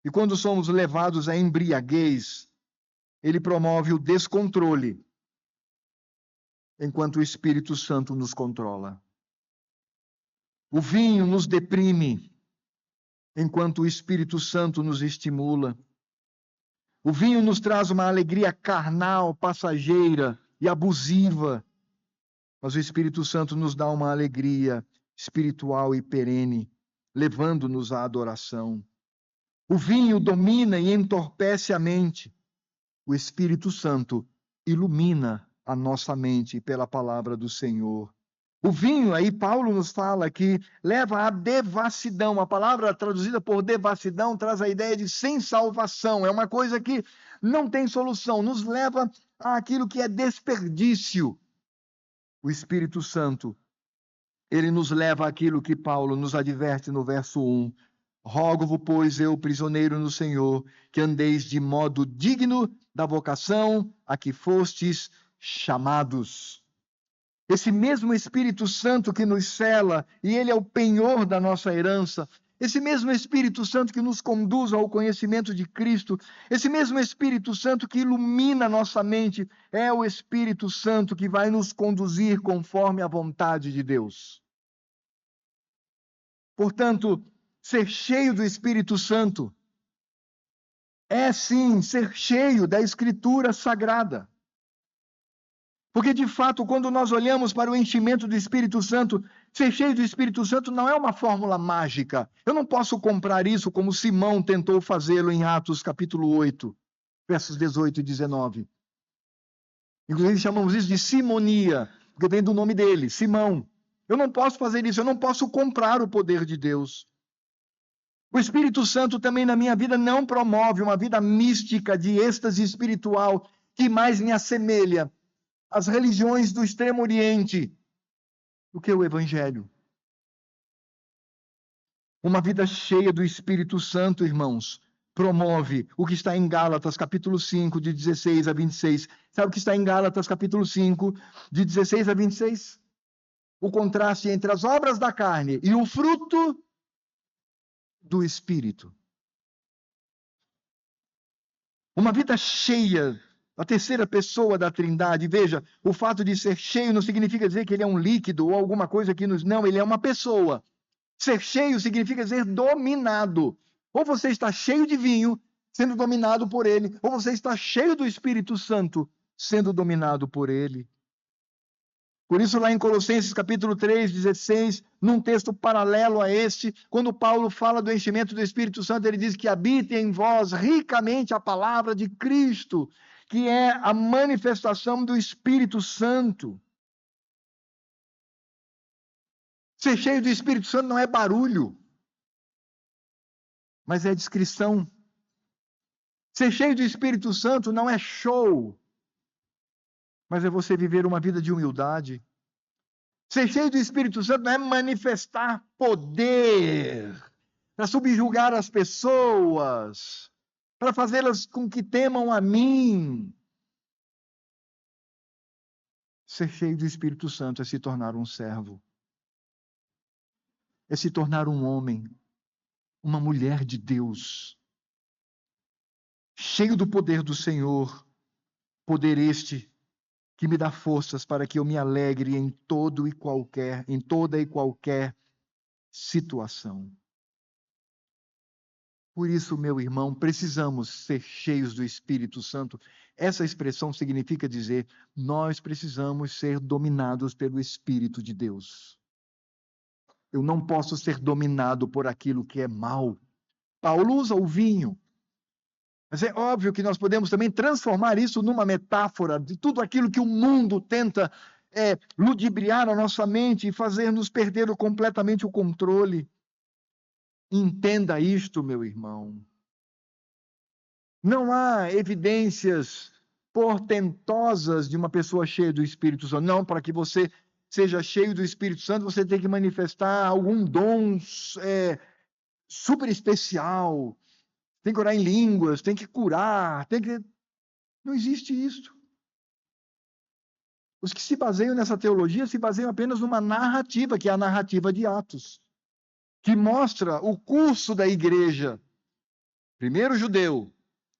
Speaker 1: e quando somos levados à embriaguez, ele promove o descontrole, enquanto o Espírito Santo nos controla. O vinho nos deprime, enquanto o Espírito Santo nos estimula. O vinho nos traz uma alegria carnal, passageira e abusiva, mas o Espírito Santo nos dá uma alegria espiritual e perene, levando-nos à adoração. O vinho domina e entorpece a mente. O Espírito Santo ilumina a nossa mente pela palavra do Senhor. O vinho, aí Paulo nos fala que leva à devassidão. A palavra traduzida por devassidão traz a ideia de sem salvação. É uma coisa que não tem solução, nos leva àquilo que é desperdício. O Espírito Santo, ele nos leva àquilo que Paulo nos adverte no verso 1. Rogo-vos, pois, eu, prisioneiro no Senhor, que andeis de modo digno da vocação a que fostes chamados. Esse mesmo Espírito Santo que nos cela, e ele é o penhor da nossa herança, esse mesmo Espírito Santo que nos conduz ao conhecimento de Cristo, esse mesmo Espírito Santo que ilumina nossa mente, é o Espírito Santo que vai nos conduzir conforme a vontade de Deus. Portanto, ser cheio do Espírito Santo é sim ser cheio da Escritura Sagrada. Porque, de fato, quando nós olhamos para o enchimento do Espírito Santo, ser cheio do Espírito Santo não é uma fórmula mágica. Eu não posso comprar isso como Simão tentou fazê-lo em Atos capítulo 8, versos 18 e 19. Inclusive, chamamos isso de simonia, porque vem do nome dele, Simão. Eu não posso fazer isso, eu não posso comprar o poder de Deus. O Espírito Santo também na minha vida não promove uma vida mística de êxtase espiritual que mais me assemelha às religiões do Extremo Oriente do que o Evangelho. Uma vida cheia do Espírito Santo, irmãos, promove o que está em Gálatas, capítulo 5, de 16 a 26. Sabe o que está em Gálatas, capítulo 5, de 16 a 26? O contraste entre as obras da carne e o fruto do Espírito. Uma vida cheia, a terceira pessoa da Trindade. Veja, o fato de ser cheio não significa dizer que ele é um líquido ou alguma coisa que nos... Não, ele é uma pessoa. Ser cheio significa ser dominado. Ou você está cheio de vinho, sendo dominado por ele, ou você está cheio do Espírito Santo, sendo dominado por ele. Por isso, lá em Colossenses capítulo 3, 16, num texto paralelo a este, quando Paulo fala do enchimento do Espírito Santo, ele diz que habite em vós ricamente a palavra de Cristo, que é a manifestação do Espírito Santo. Ser cheio do Espírito Santo não é barulho, mas é discrição. Ser cheio do Espírito Santo não é show, mas é você viver uma vida de humildade. Ser cheio do Espírito Santo não é manifestar poder para subjugar as pessoas, para fazê-las com que temam a mim. Ser cheio do Espírito Santo é se tornar um servo, é se tornar um homem, uma mulher de Deus, cheio do poder do Senhor, poder este que me dá forças para que eu me alegre em toda e qualquer situação. Por isso, meu irmão, precisamos ser cheios do Espírito Santo. Essa expressão significa dizer, nós precisamos ser dominados pelo Espírito de Deus. Eu não posso ser dominado por aquilo que é mal. Paulo usa o vinho. Mas é óbvio que nós podemos também transformar isso numa metáfora de tudo aquilo que o mundo tenta ludibriar a nossa mente e fazer-nos perder completamente o controle. Entenda isto, meu irmão. Não há evidências portentosas de uma pessoa cheia do Espírito Santo. Não, para que você seja cheio do Espírito Santo, você tem que manifestar algum dom super especial. Tem que orar em línguas, tem que curar, Não existe isso. Os que se baseiam nessa teologia se baseiam apenas numa narrativa, que é a narrativa de Atos, que mostra o curso da igreja. Primeiro judeu,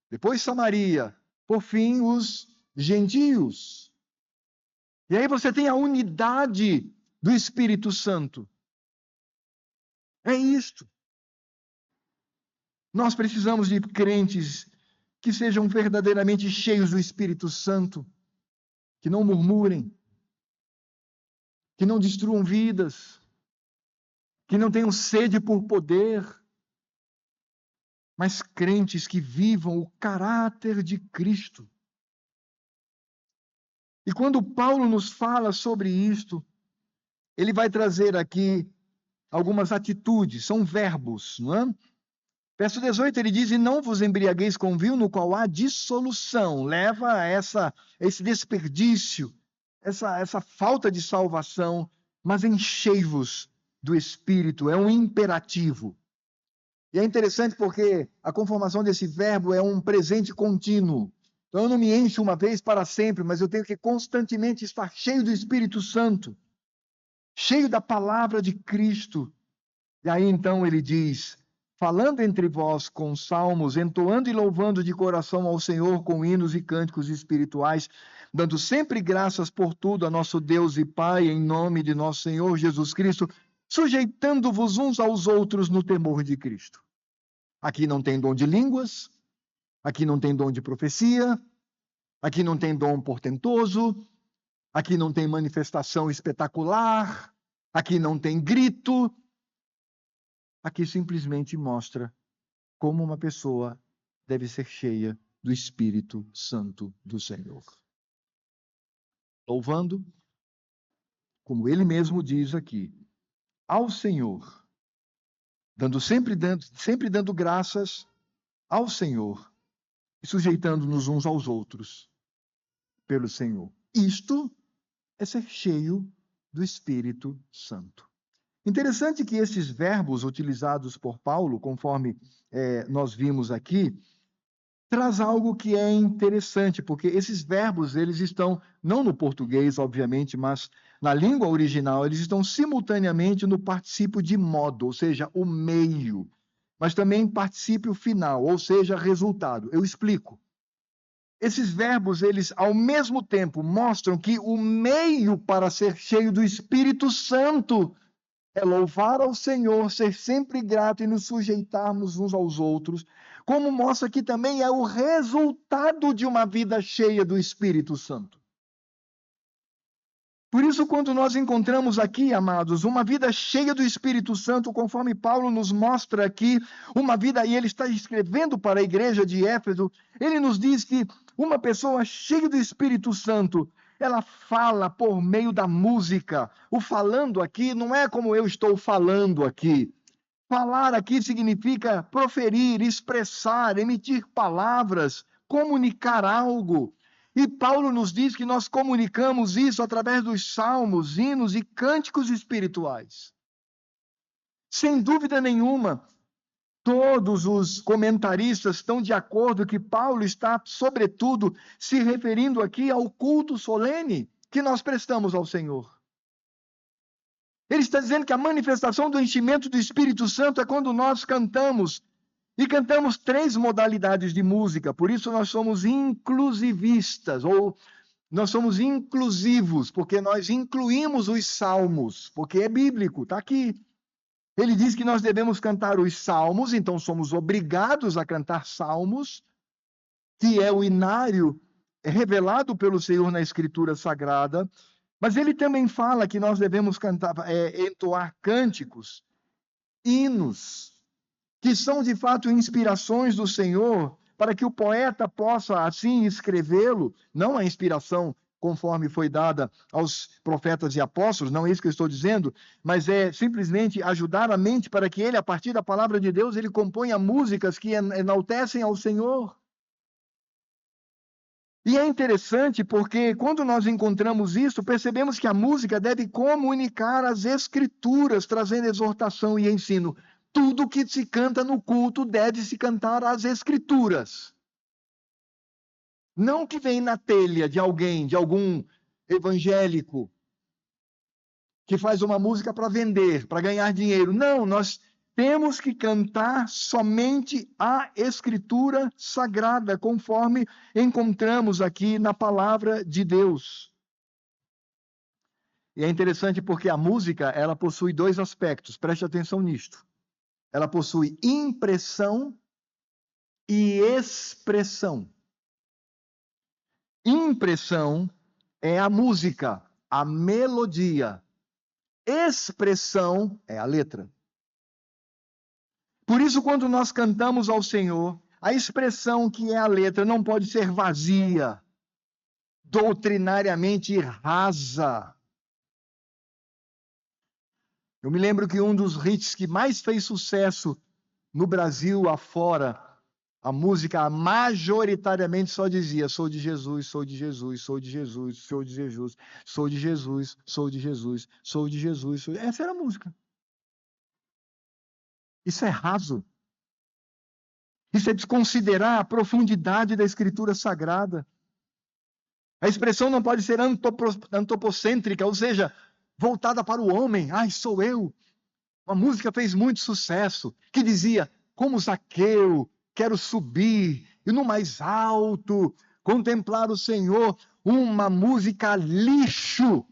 Speaker 1: depois Samaria, por fim os gentios. E aí você tem a unidade do Espírito Santo. É isto. Nós precisamos de crentes que sejam verdadeiramente cheios do Espírito Santo, que não murmurem, que não destruam vidas, que não tenham sede por poder, mas crentes que vivam o caráter de Cristo. E quando Paulo nos fala sobre isto, ele vai trazer aqui algumas atitudes, são verbos, não é? Verso 18, ele diz: e não vos embriagueis com vinho, no qual há dissolução. Leva a esse desperdício, essa falta de salvação, mas enchei-vos do Espírito. É um imperativo. E é interessante porque a conformação desse verbo é um presente contínuo. Então eu não me encho uma vez para sempre, mas eu tenho que constantemente estar cheio do Espírito Santo, cheio da palavra de Cristo. E aí então ele diz: falando entre vós com salmos, entoando e louvando de coração ao Senhor com hinos e cânticos espirituais, dando sempre graças por tudo a nosso Deus e Pai, em nome de nosso Senhor Jesus Cristo, sujeitando-vos uns aos outros no temor de Cristo. Aqui não tem dom de línguas, aqui não tem dom de profecia, aqui não tem dom portentoso, aqui não tem manifestação espetacular, aqui não tem grito. Aqui simplesmente mostra como uma pessoa deve ser cheia do Espírito Santo do Senhor. Louvando, como ele mesmo diz aqui, ao Senhor, sempre dando graças ao Senhor e sujeitando-nos uns aos outros pelo Senhor. Isto é ser cheio do Espírito Santo. Interessante que esses verbos utilizados por Paulo, conforme nós vimos aqui, traz algo que é interessante, porque esses verbos, eles estão, não no português, obviamente, mas na língua original, eles estão simultaneamente no particípio de modo, ou seja, o meio, mas também particípio final, ou seja, resultado. Eu explico. Esses verbos, eles, ao mesmo tempo, mostram que o meio para ser cheio do Espírito Santo é louvar ao Senhor, ser sempre grato e nos sujeitarmos uns aos outros, como mostra que também é o resultado de uma vida cheia do Espírito Santo. Por isso, quando nós encontramos aqui, amados, uma vida cheia do Espírito Santo, conforme Paulo nos mostra aqui, uma vida, e ele está escrevendo para a igreja de Éfeso, ele nos diz que uma pessoa cheia do Espírito Santo, ela fala por meio da música. O falando aqui não é como eu estou falando aqui. Falar aqui significa proferir, expressar, emitir palavras, comunicar algo. E Paulo nos diz que nós comunicamos isso através dos salmos, hinos e cânticos espirituais. Sem dúvida nenhuma, todos os comentaristas estão de acordo que Paulo está, sobretudo, se referindo aqui ao culto solene que nós prestamos ao Senhor. Ele está dizendo que a manifestação do enchimento do Espírito Santo é quando nós cantamos. E cantamos 3 modalidades de música, por isso nós somos inclusivistas, ou nós somos inclusivos, porque nós incluímos os salmos, porque é bíblico, está aqui. Ele diz que nós devemos cantar os salmos, então somos obrigados a cantar salmos, que é o inário revelado pelo Senhor na Escritura Sagrada, mas ele também fala que nós devemos cantar, entoar cânticos, hinos, que são de fato inspirações do Senhor, para que o poeta possa assim escrevê-lo, não a inspiração conforme foi dada aos profetas e apóstolos, não é isso que eu estou dizendo, mas é simplesmente ajudar a mente para que ele, a partir da palavra de Deus, ele componha músicas que enaltecem ao Senhor. E é interessante porque quando nós encontramos isso, percebemos que a música deve comunicar as Escrituras, trazendo exortação e ensino. Tudo que se canta no culto deve se cantar as Escrituras. Não que vem na telha de alguém, de algum evangélico, que faz uma música para vender, para ganhar dinheiro. Não, nós temos que cantar somente a Escritura Sagrada, conforme encontramos aqui na Palavra de Deus. E é interessante porque a música, ela possui 2 aspectos, preste atenção nisto. Ela possui impressão e expressão. Impressão é a música, a melodia. Expressão é a letra. Por isso, quando nós cantamos ao Senhor, a expressão que é a letra não pode ser vazia, doutrinariamente rasa. Eu me lembro que um dos hits que mais fez sucesso no Brasil afora, a música majoritariamente só dizia: sou de Jesus, sou de Jesus, sou de Jesus, sou de Jesus, sou de Jesus, sou de Jesus, sou de Jesus. Essa era a música. Isso é raso. Isso é desconsiderar a profundidade da Escritura Sagrada. A expressão não pode ser antropocêntrica, ou seja, voltada para o homem. Ai, sou eu. Uma música fez muito sucesso, que dizia: como Zaqueu, quero subir e no mais alto contemplar o Senhor. Uma música lixo.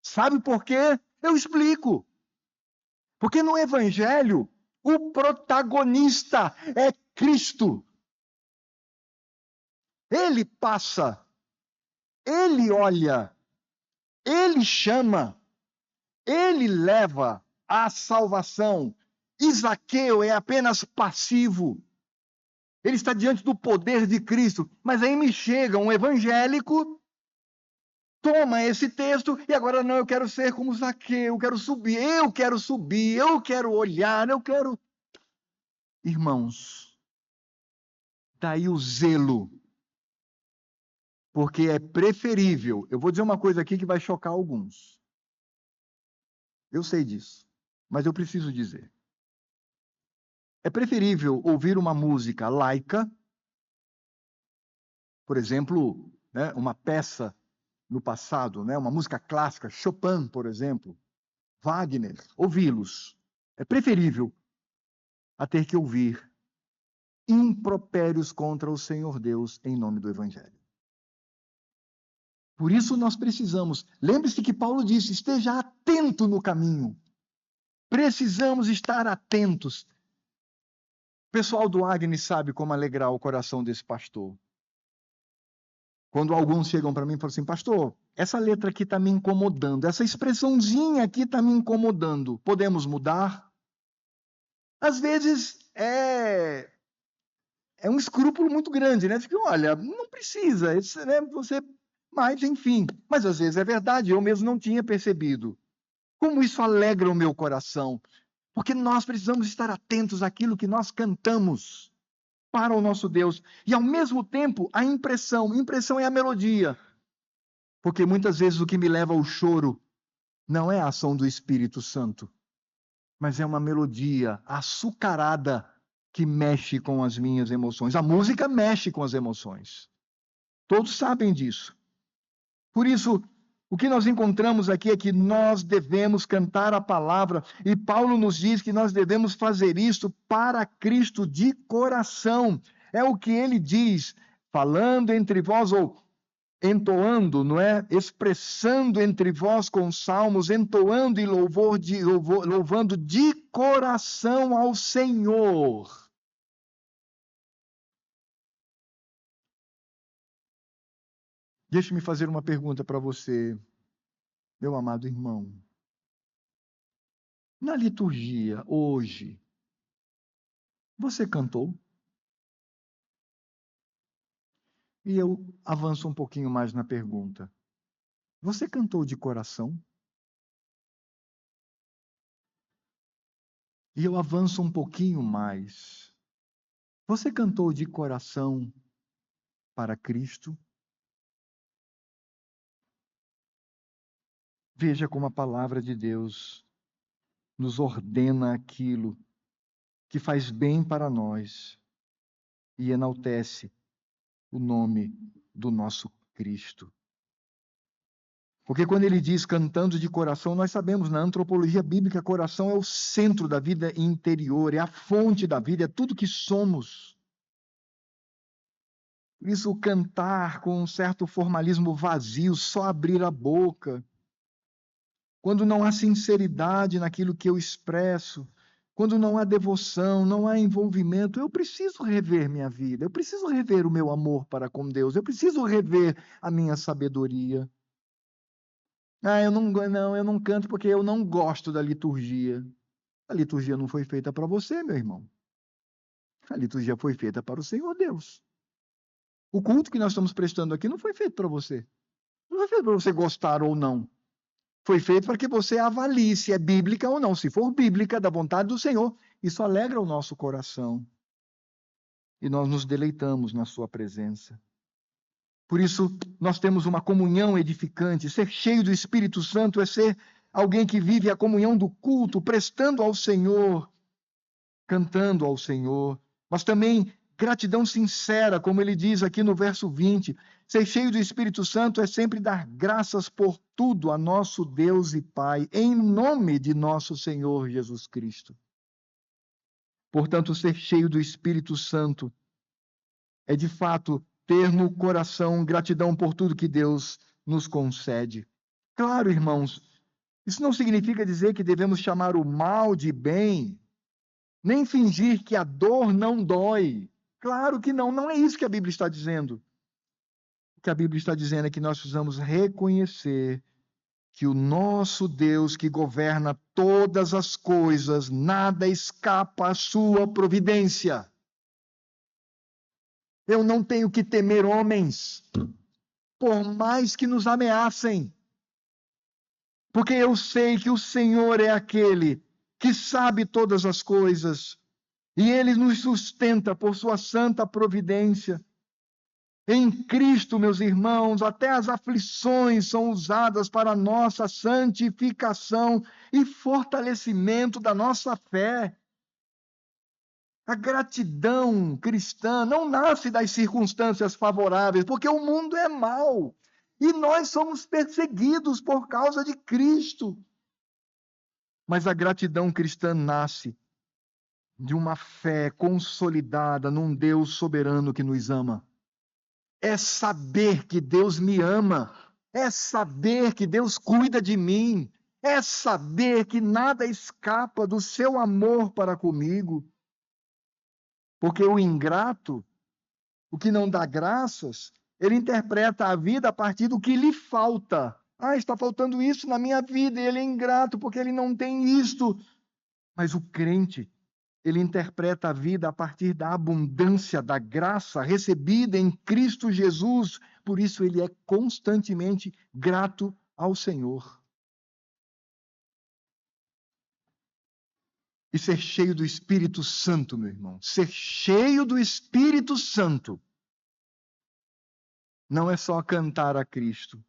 Speaker 1: Sabe por quê? Eu explico. Porque no Evangelho, o protagonista é Cristo. Ele passa, ele olha, ele chama, ele leva a salvação. E Zaqueu é apenas passivo. Ele está diante do poder de Cristo. Mas aí me chega um evangélico, toma esse texto e agora não, eu quero ser como Zaqueu, eu quero subir, eu quero olhar, eu quero... Irmãos, daí o zelo. Porque é preferível. Eu vou dizer uma coisa aqui que vai chocar alguns. Eu sei disso, mas eu preciso dizer. É preferível ouvir uma música laica, por exemplo, né, uma peça no passado, né, uma música clássica, Chopin, por exemplo, Wagner, ouvi-los. É preferível a ter que ouvir impropérios contra o Senhor Deus em nome do Evangelho. Por isso nós precisamos, lembre-se que Paulo disse, esteja atento no caminho. Precisamos estar atentos. O pessoal do Agnes sabe como alegrar o coração desse pastor. Quando alguns chegam para mim e falam assim: pastor, essa letra aqui está me incomodando, essa expressãozinha aqui está me incomodando, podemos mudar? Às vezes é um escrúpulo muito grande, né? Fica, olha, não precisa, né, você... Mas, enfim, mas às vezes é verdade, eu mesmo não tinha percebido. Como isso alegra o meu coração, porque nós precisamos estar atentos àquilo que nós cantamos para o nosso Deus. E, ao mesmo tempo, a impressão é a melodia. Porque muitas vezes o que me leva ao choro não é a ação do Espírito Santo, mas é uma melodia açucarada que mexe com as minhas emoções. A música mexe com as emoções. Todos sabem disso. Por isso, o que nós encontramos aqui é que nós devemos cantar a palavra, e Paulo nos diz que nós devemos fazer isso para Cristo de coração. É o que ele diz, falando entre vós, ou entoando, não é? Expressando entre vós com salmos, entoando e louvando de coração ao Senhor. Deixe-me fazer uma pergunta para você, meu amado irmão. Na liturgia, hoje, você cantou? E eu avanço um pouquinho mais na pergunta. Você cantou de coração? E eu avanço um pouquinho mais. Você cantou de coração para Cristo? Veja como a palavra de Deus nos ordena aquilo que faz bem para nós e enaltece o nome do nosso Cristo. Porque quando ele diz cantando de coração, nós sabemos, na antropologia bíblica, coração é o centro da vida interior, é a fonte da vida, é tudo que somos. Por isso, cantar com um certo formalismo vazio, só abrir a boca, quando não há sinceridade naquilo que eu expresso, quando não há devoção, não há envolvimento, eu preciso rever minha vida, eu preciso rever o meu amor para com Deus, eu preciso rever a minha sabedoria. Eu não canto porque eu não gosto da liturgia. A liturgia não foi feita para você, meu irmão. A liturgia foi feita para o Senhor Deus. O culto que nós estamos prestando aqui não foi feito para você. Não foi feito para você gostar ou não. Foi feito para que você avalie se é bíblica ou não. Se for bíblica, da vontade do Senhor, isso alegra o nosso coração. E nós nos deleitamos na sua presença. Por isso, nós temos uma comunhão edificante. Ser cheio do Espírito Santo é ser alguém que vive a comunhão do culto, prestando ao Senhor, cantando ao Senhor. Mas também gratidão sincera, como ele diz aqui no verso 20. Ser cheio do Espírito Santo é sempre dar graças por tudo a nosso Deus e Pai, em nome de nosso Senhor Jesus Cristo. Portanto, ser cheio do Espírito Santo é, de fato, ter no coração gratidão por tudo que Deus nos concede. Claro, irmãos, isso não significa dizer que devemos chamar o mal de bem, nem fingir que a dor não dói. Claro que não, não é isso que a Bíblia está dizendo. O que a Bíblia está dizendo é que nós precisamos reconhecer que o nosso Deus, que governa todas as coisas, nada escapa à sua providência. Eu não tenho que temer homens, por mais que nos ameacem, porque eu sei que o Senhor é aquele que sabe todas as coisas, e Ele nos sustenta por sua santa providência. Em Cristo, meus irmãos, até as aflições são usadas para a nossa santificação e fortalecimento da nossa fé. A gratidão cristã não nasce das circunstâncias favoráveis, porque o mundo é mau e nós somos perseguidos por causa de Cristo. Mas a gratidão cristã nasce de uma fé consolidada num Deus soberano que nos ama. É saber que Deus me ama, é saber que Deus cuida de mim, é saber que nada escapa do seu amor para comigo. Porque o ingrato, o que não dá graças, ele interpreta a vida a partir do que lhe falta. Ah, está faltando isso na minha vida, e ele é ingrato porque ele não tem isto. Mas o crente, ele interpreta a vida a partir da abundância da graça recebida em Cristo Jesus. Por isso ele é constantemente grato ao Senhor. E ser cheio do Espírito Santo, meu irmão. Ser cheio do Espírito Santo não é só cantar a Cristo,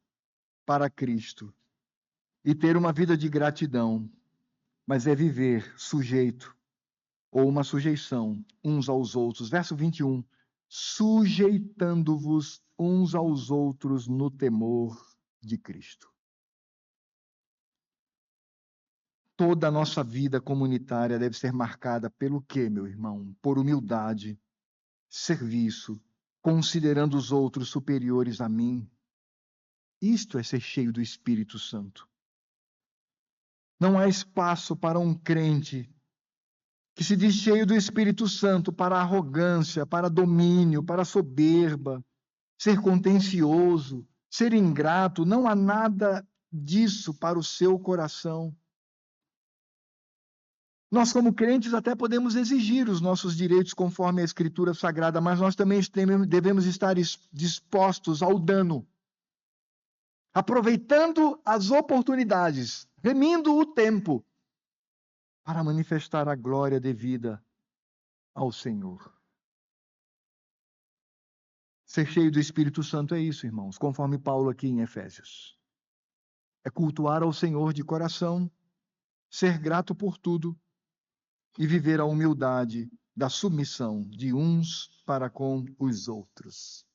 Speaker 1: para Cristo, e ter uma vida de gratidão, mas é viver sujeito, ou uma sujeição uns aos outros. Verso 21. Sujeitando-vos uns aos outros no temor de Cristo. Toda a nossa vida comunitária deve ser marcada pelo quê, meu irmão? Por humildade, serviço, considerando os outros superiores a mim. Isto é ser cheio do Espírito Santo. Não há espaço para um crente que se diz cheio do Espírito Santo para arrogância, para domínio, para soberba, ser contencioso, ser ingrato. Não há nada disso para o seu coração. Nós, como crentes, até podemos exigir os nossos direitos conforme a Escritura Sagrada, mas nós também devemos estar dispostos ao dano, aproveitando as oportunidades, remindo o tempo, para manifestar a glória devida ao Senhor. Ser cheio do Espírito Santo é isso, irmãos, conforme Paulo aqui em Efésios. É cultuar ao Senhor de coração, ser grato por tudo, e viver a humildade da submissão de uns para com os outros.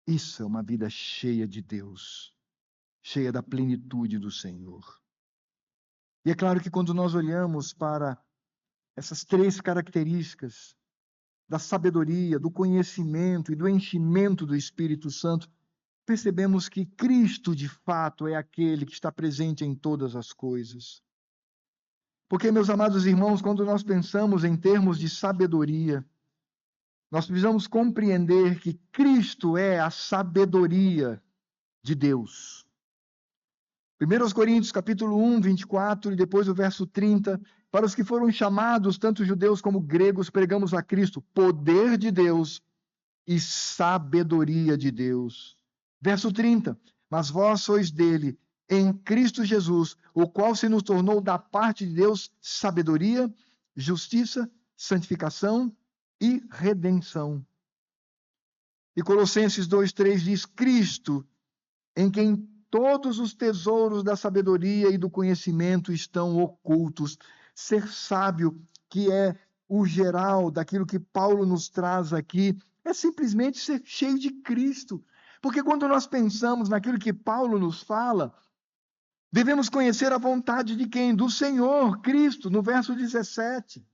Speaker 1: Isso é uma vida cheia de Deus, cheia da plenitude do Senhor. E é claro que quando nós olhamos para essas três características da sabedoria, do conhecimento e do enchimento do Espírito Santo, percebemos que Cristo, de fato, é aquele que está presente em todas as coisas. Porque, meus amados irmãos, quando nós pensamos em termos de sabedoria, nós precisamos compreender que Cristo é a sabedoria de Deus. 1 Coríntios, capítulo 1, 24, e depois o verso 30, para os que foram chamados, tanto judeus como gregos, pregamos a Cristo, poder de Deus e sabedoria de Deus. Verso 30, mas vós sois dele, em Cristo Jesus, o qual se nos tornou da parte de Deus sabedoria, justiça, santificação e redenção. E Colossenses 2:3 diz: Cristo, em quem todos os tesouros da sabedoria e do conhecimento estão ocultos. Ser sábio, que é o geral daquilo que Paulo nos traz aqui, é simplesmente ser cheio de Cristo. Porque quando nós pensamos naquilo que Paulo nos fala, devemos conhecer a vontade de quem? Do Senhor Cristo, no verso 17.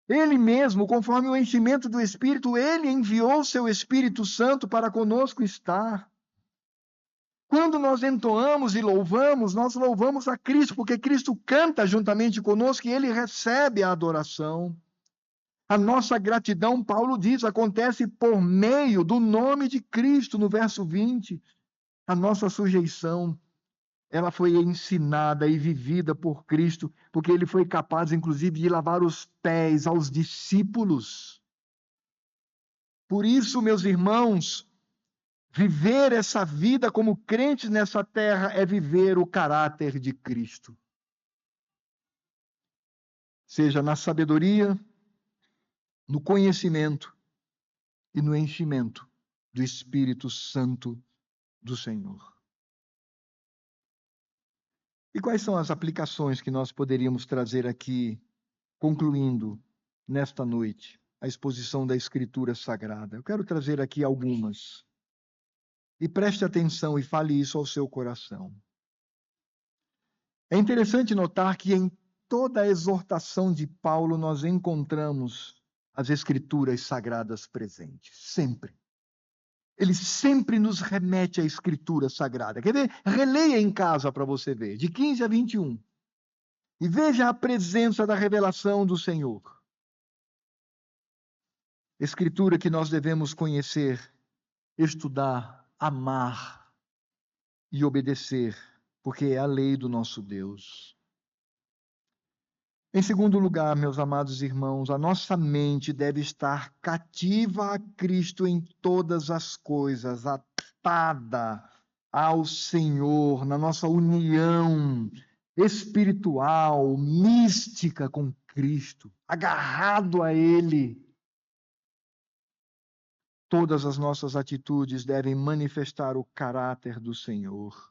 Speaker 1: Ele mesmo, conforme o enchimento do Espírito, ele enviou seu Espírito Santo para conosco estar. Quando nós entoamos e louvamos, nós louvamos a Cristo, porque Cristo canta juntamente conosco e ele recebe a adoração. A nossa gratidão, Paulo diz, acontece por meio do nome de Cristo, no verso 20. A nossa sujeição, ela foi ensinada e vivida por Cristo, porque ele foi capaz, inclusive, de lavar os pés aos discípulos. Por isso, meus irmãos, viver essa vida como crentes nessa terra é viver o caráter de Cristo. Seja na sabedoria, no conhecimento e no enchimento do Espírito Santo do Senhor. E quais são as aplicações que nós poderíamos trazer aqui, concluindo nesta noite a exposição da Escritura Sagrada? Eu quero trazer aqui algumas. E preste atenção e fale isso ao seu coração. É interessante notar que em toda a exortação de Paulo nós encontramos as Escrituras Sagradas presentes, sempre. Ele sempre nos remete à Escritura Sagrada. Quer ver? Releia em casa para você ver, de 15 a 21. E veja a presença da revelação do Senhor. Escritura que nós devemos conhecer, estudar, amar e obedecer, porque é a lei do nosso Deus. Em segundo lugar, meus amados irmãos, a nossa mente deve estar cativa a Cristo em todas as coisas, atada ao Senhor, na nossa união espiritual, mística com Cristo, agarrado a Ele. Todas as nossas atitudes devem manifestar o caráter do Senhor.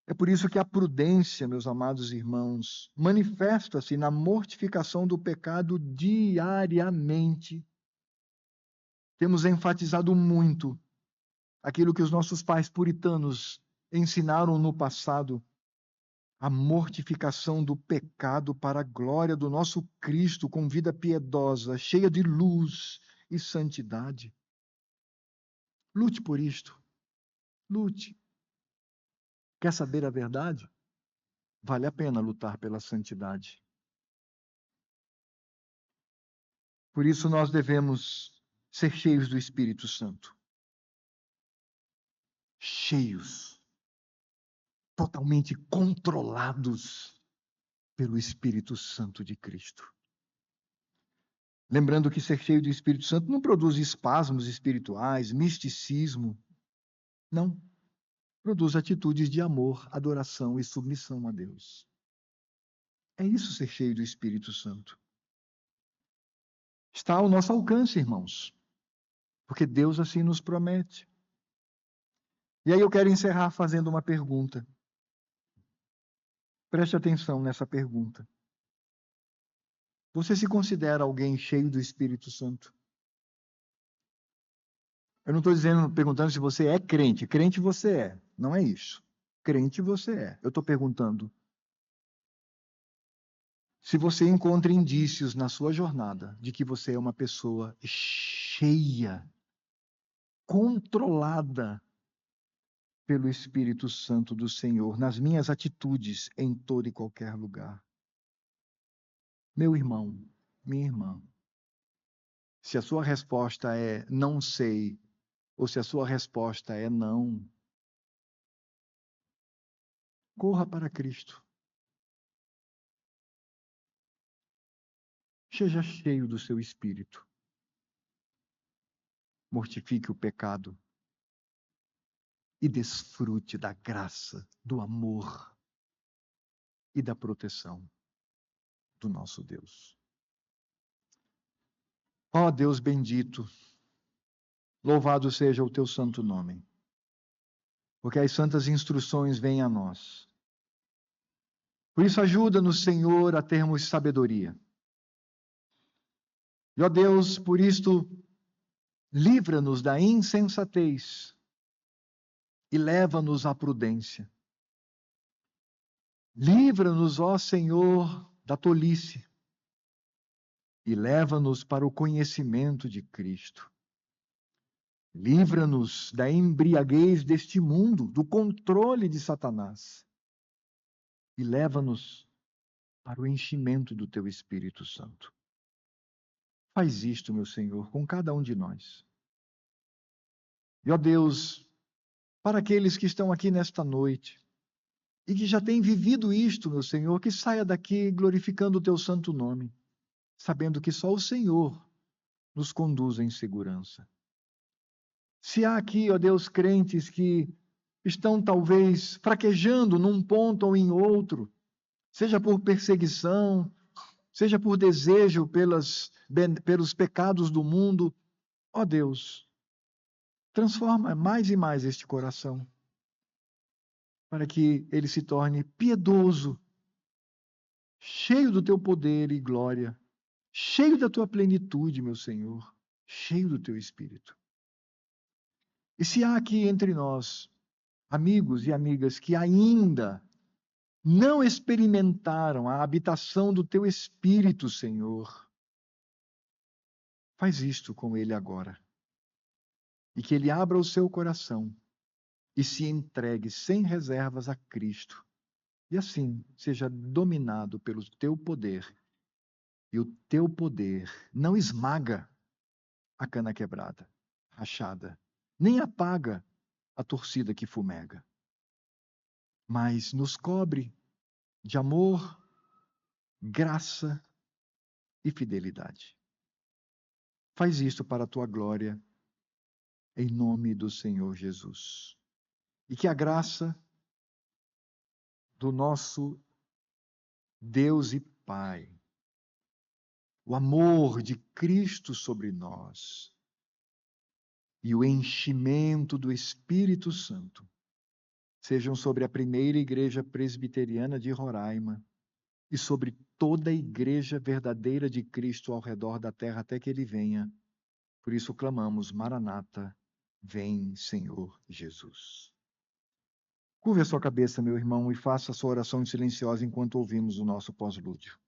Speaker 1: É por isso que a prudência, meus amados irmãos, manifesta-se na mortificação do pecado diariamente. Temos enfatizado muito aquilo que os nossos pais puritanos ensinaram no passado, a mortificação do pecado para a glória do nosso Cristo, com vida piedosa, cheia de luz e santidade. Lute por isto. Lute. Quer saber a verdade? Vale a pena lutar pela santidade. Por isso nós devemos ser cheios do Espírito Santo. Cheios. Totalmente controlados pelo Espírito Santo de Cristo. Lembrando que ser cheio do Espírito Santo não produz espasmos espirituais, misticismo. Não. Produz atitudes de amor, adoração e submissão a Deus. É isso ser cheio do Espírito Santo. Está ao nosso alcance, irmãos, porque Deus assim nos promete. E aí eu quero encerrar fazendo uma pergunta. Preste atenção nessa pergunta. Você se considera alguém cheio do Espírito Santo? Eu não estou perguntando se você é crente. Crente você é. Não é isso. Crente você é. Eu estou perguntando se você encontra indícios na sua jornada de que você é uma pessoa cheia, controlada pelo Espírito Santo do Senhor, nas minhas atitudes, em todo e qualquer lugar. Meu irmão, minha irmã, se a sua resposta é não sei, ou se a sua resposta é não, corra para Cristo. Seja cheio do seu Espírito. Mortifique o pecado. e desfrute da graça, do amor e da proteção do nosso Deus. Ó Deus bendito, louvado seja o teu santo nome, porque as santas instruções vêm a nós. Por isso, ajuda-nos, Senhor, a termos sabedoria. E, ó Deus, por isto, livra-nos da insensatez e leva-nos à prudência. Livra-nos, ó Senhor, da tolice e leva-nos para o conhecimento de Cristo. Livra-nos da embriaguez deste mundo, do controle de Satanás e leva-nos para o enchimento do teu Espírito Santo. Faz isto, meu Senhor, com cada um de nós. E, ó Deus, para aqueles que estão aqui nesta noite e que já têm vivido isto, meu Senhor, que saia daqui glorificando o teu santo nome, sabendo que só o Senhor nos conduz em segurança. Se há aqui, ó Deus, crentes que estão talvez fraquejando num ponto ou em outro, seja por perseguição, seja por desejo pelos pecados do mundo, ó Deus, transforma mais e mais este coração, para que ele se torne piedoso, cheio do teu poder e glória, cheio da tua plenitude, meu Senhor, cheio do teu Espírito. E se há aqui entre nós amigos e amigas que ainda não experimentaram a habitação do teu Espírito, Senhor, faz isto com ele agora. E que ele abra o seu coração e se entregue sem reservas a Cristo. E assim seja dominado pelo teu poder. E o teu poder não esmaga a cana quebrada, rachada, nem apaga a torcida que fumega, mas nos cobre de amor, graça e fidelidade. Faz isto para a tua glória, em nome do Senhor Jesus. E que a graça do nosso Deus e Pai, o amor de Cristo sobre nós e o enchimento do Espírito Santo sejam sobre a primeira igreja presbiteriana de Roraima e sobre toda a igreja verdadeira de Cristo ao redor da terra até que ele venha. Por isso clamamos, Maranata, vem, Senhor Jesus. Curve a sua cabeça, meu irmão, e faça a sua oração silenciosa enquanto ouvimos o nosso pós-lúdio.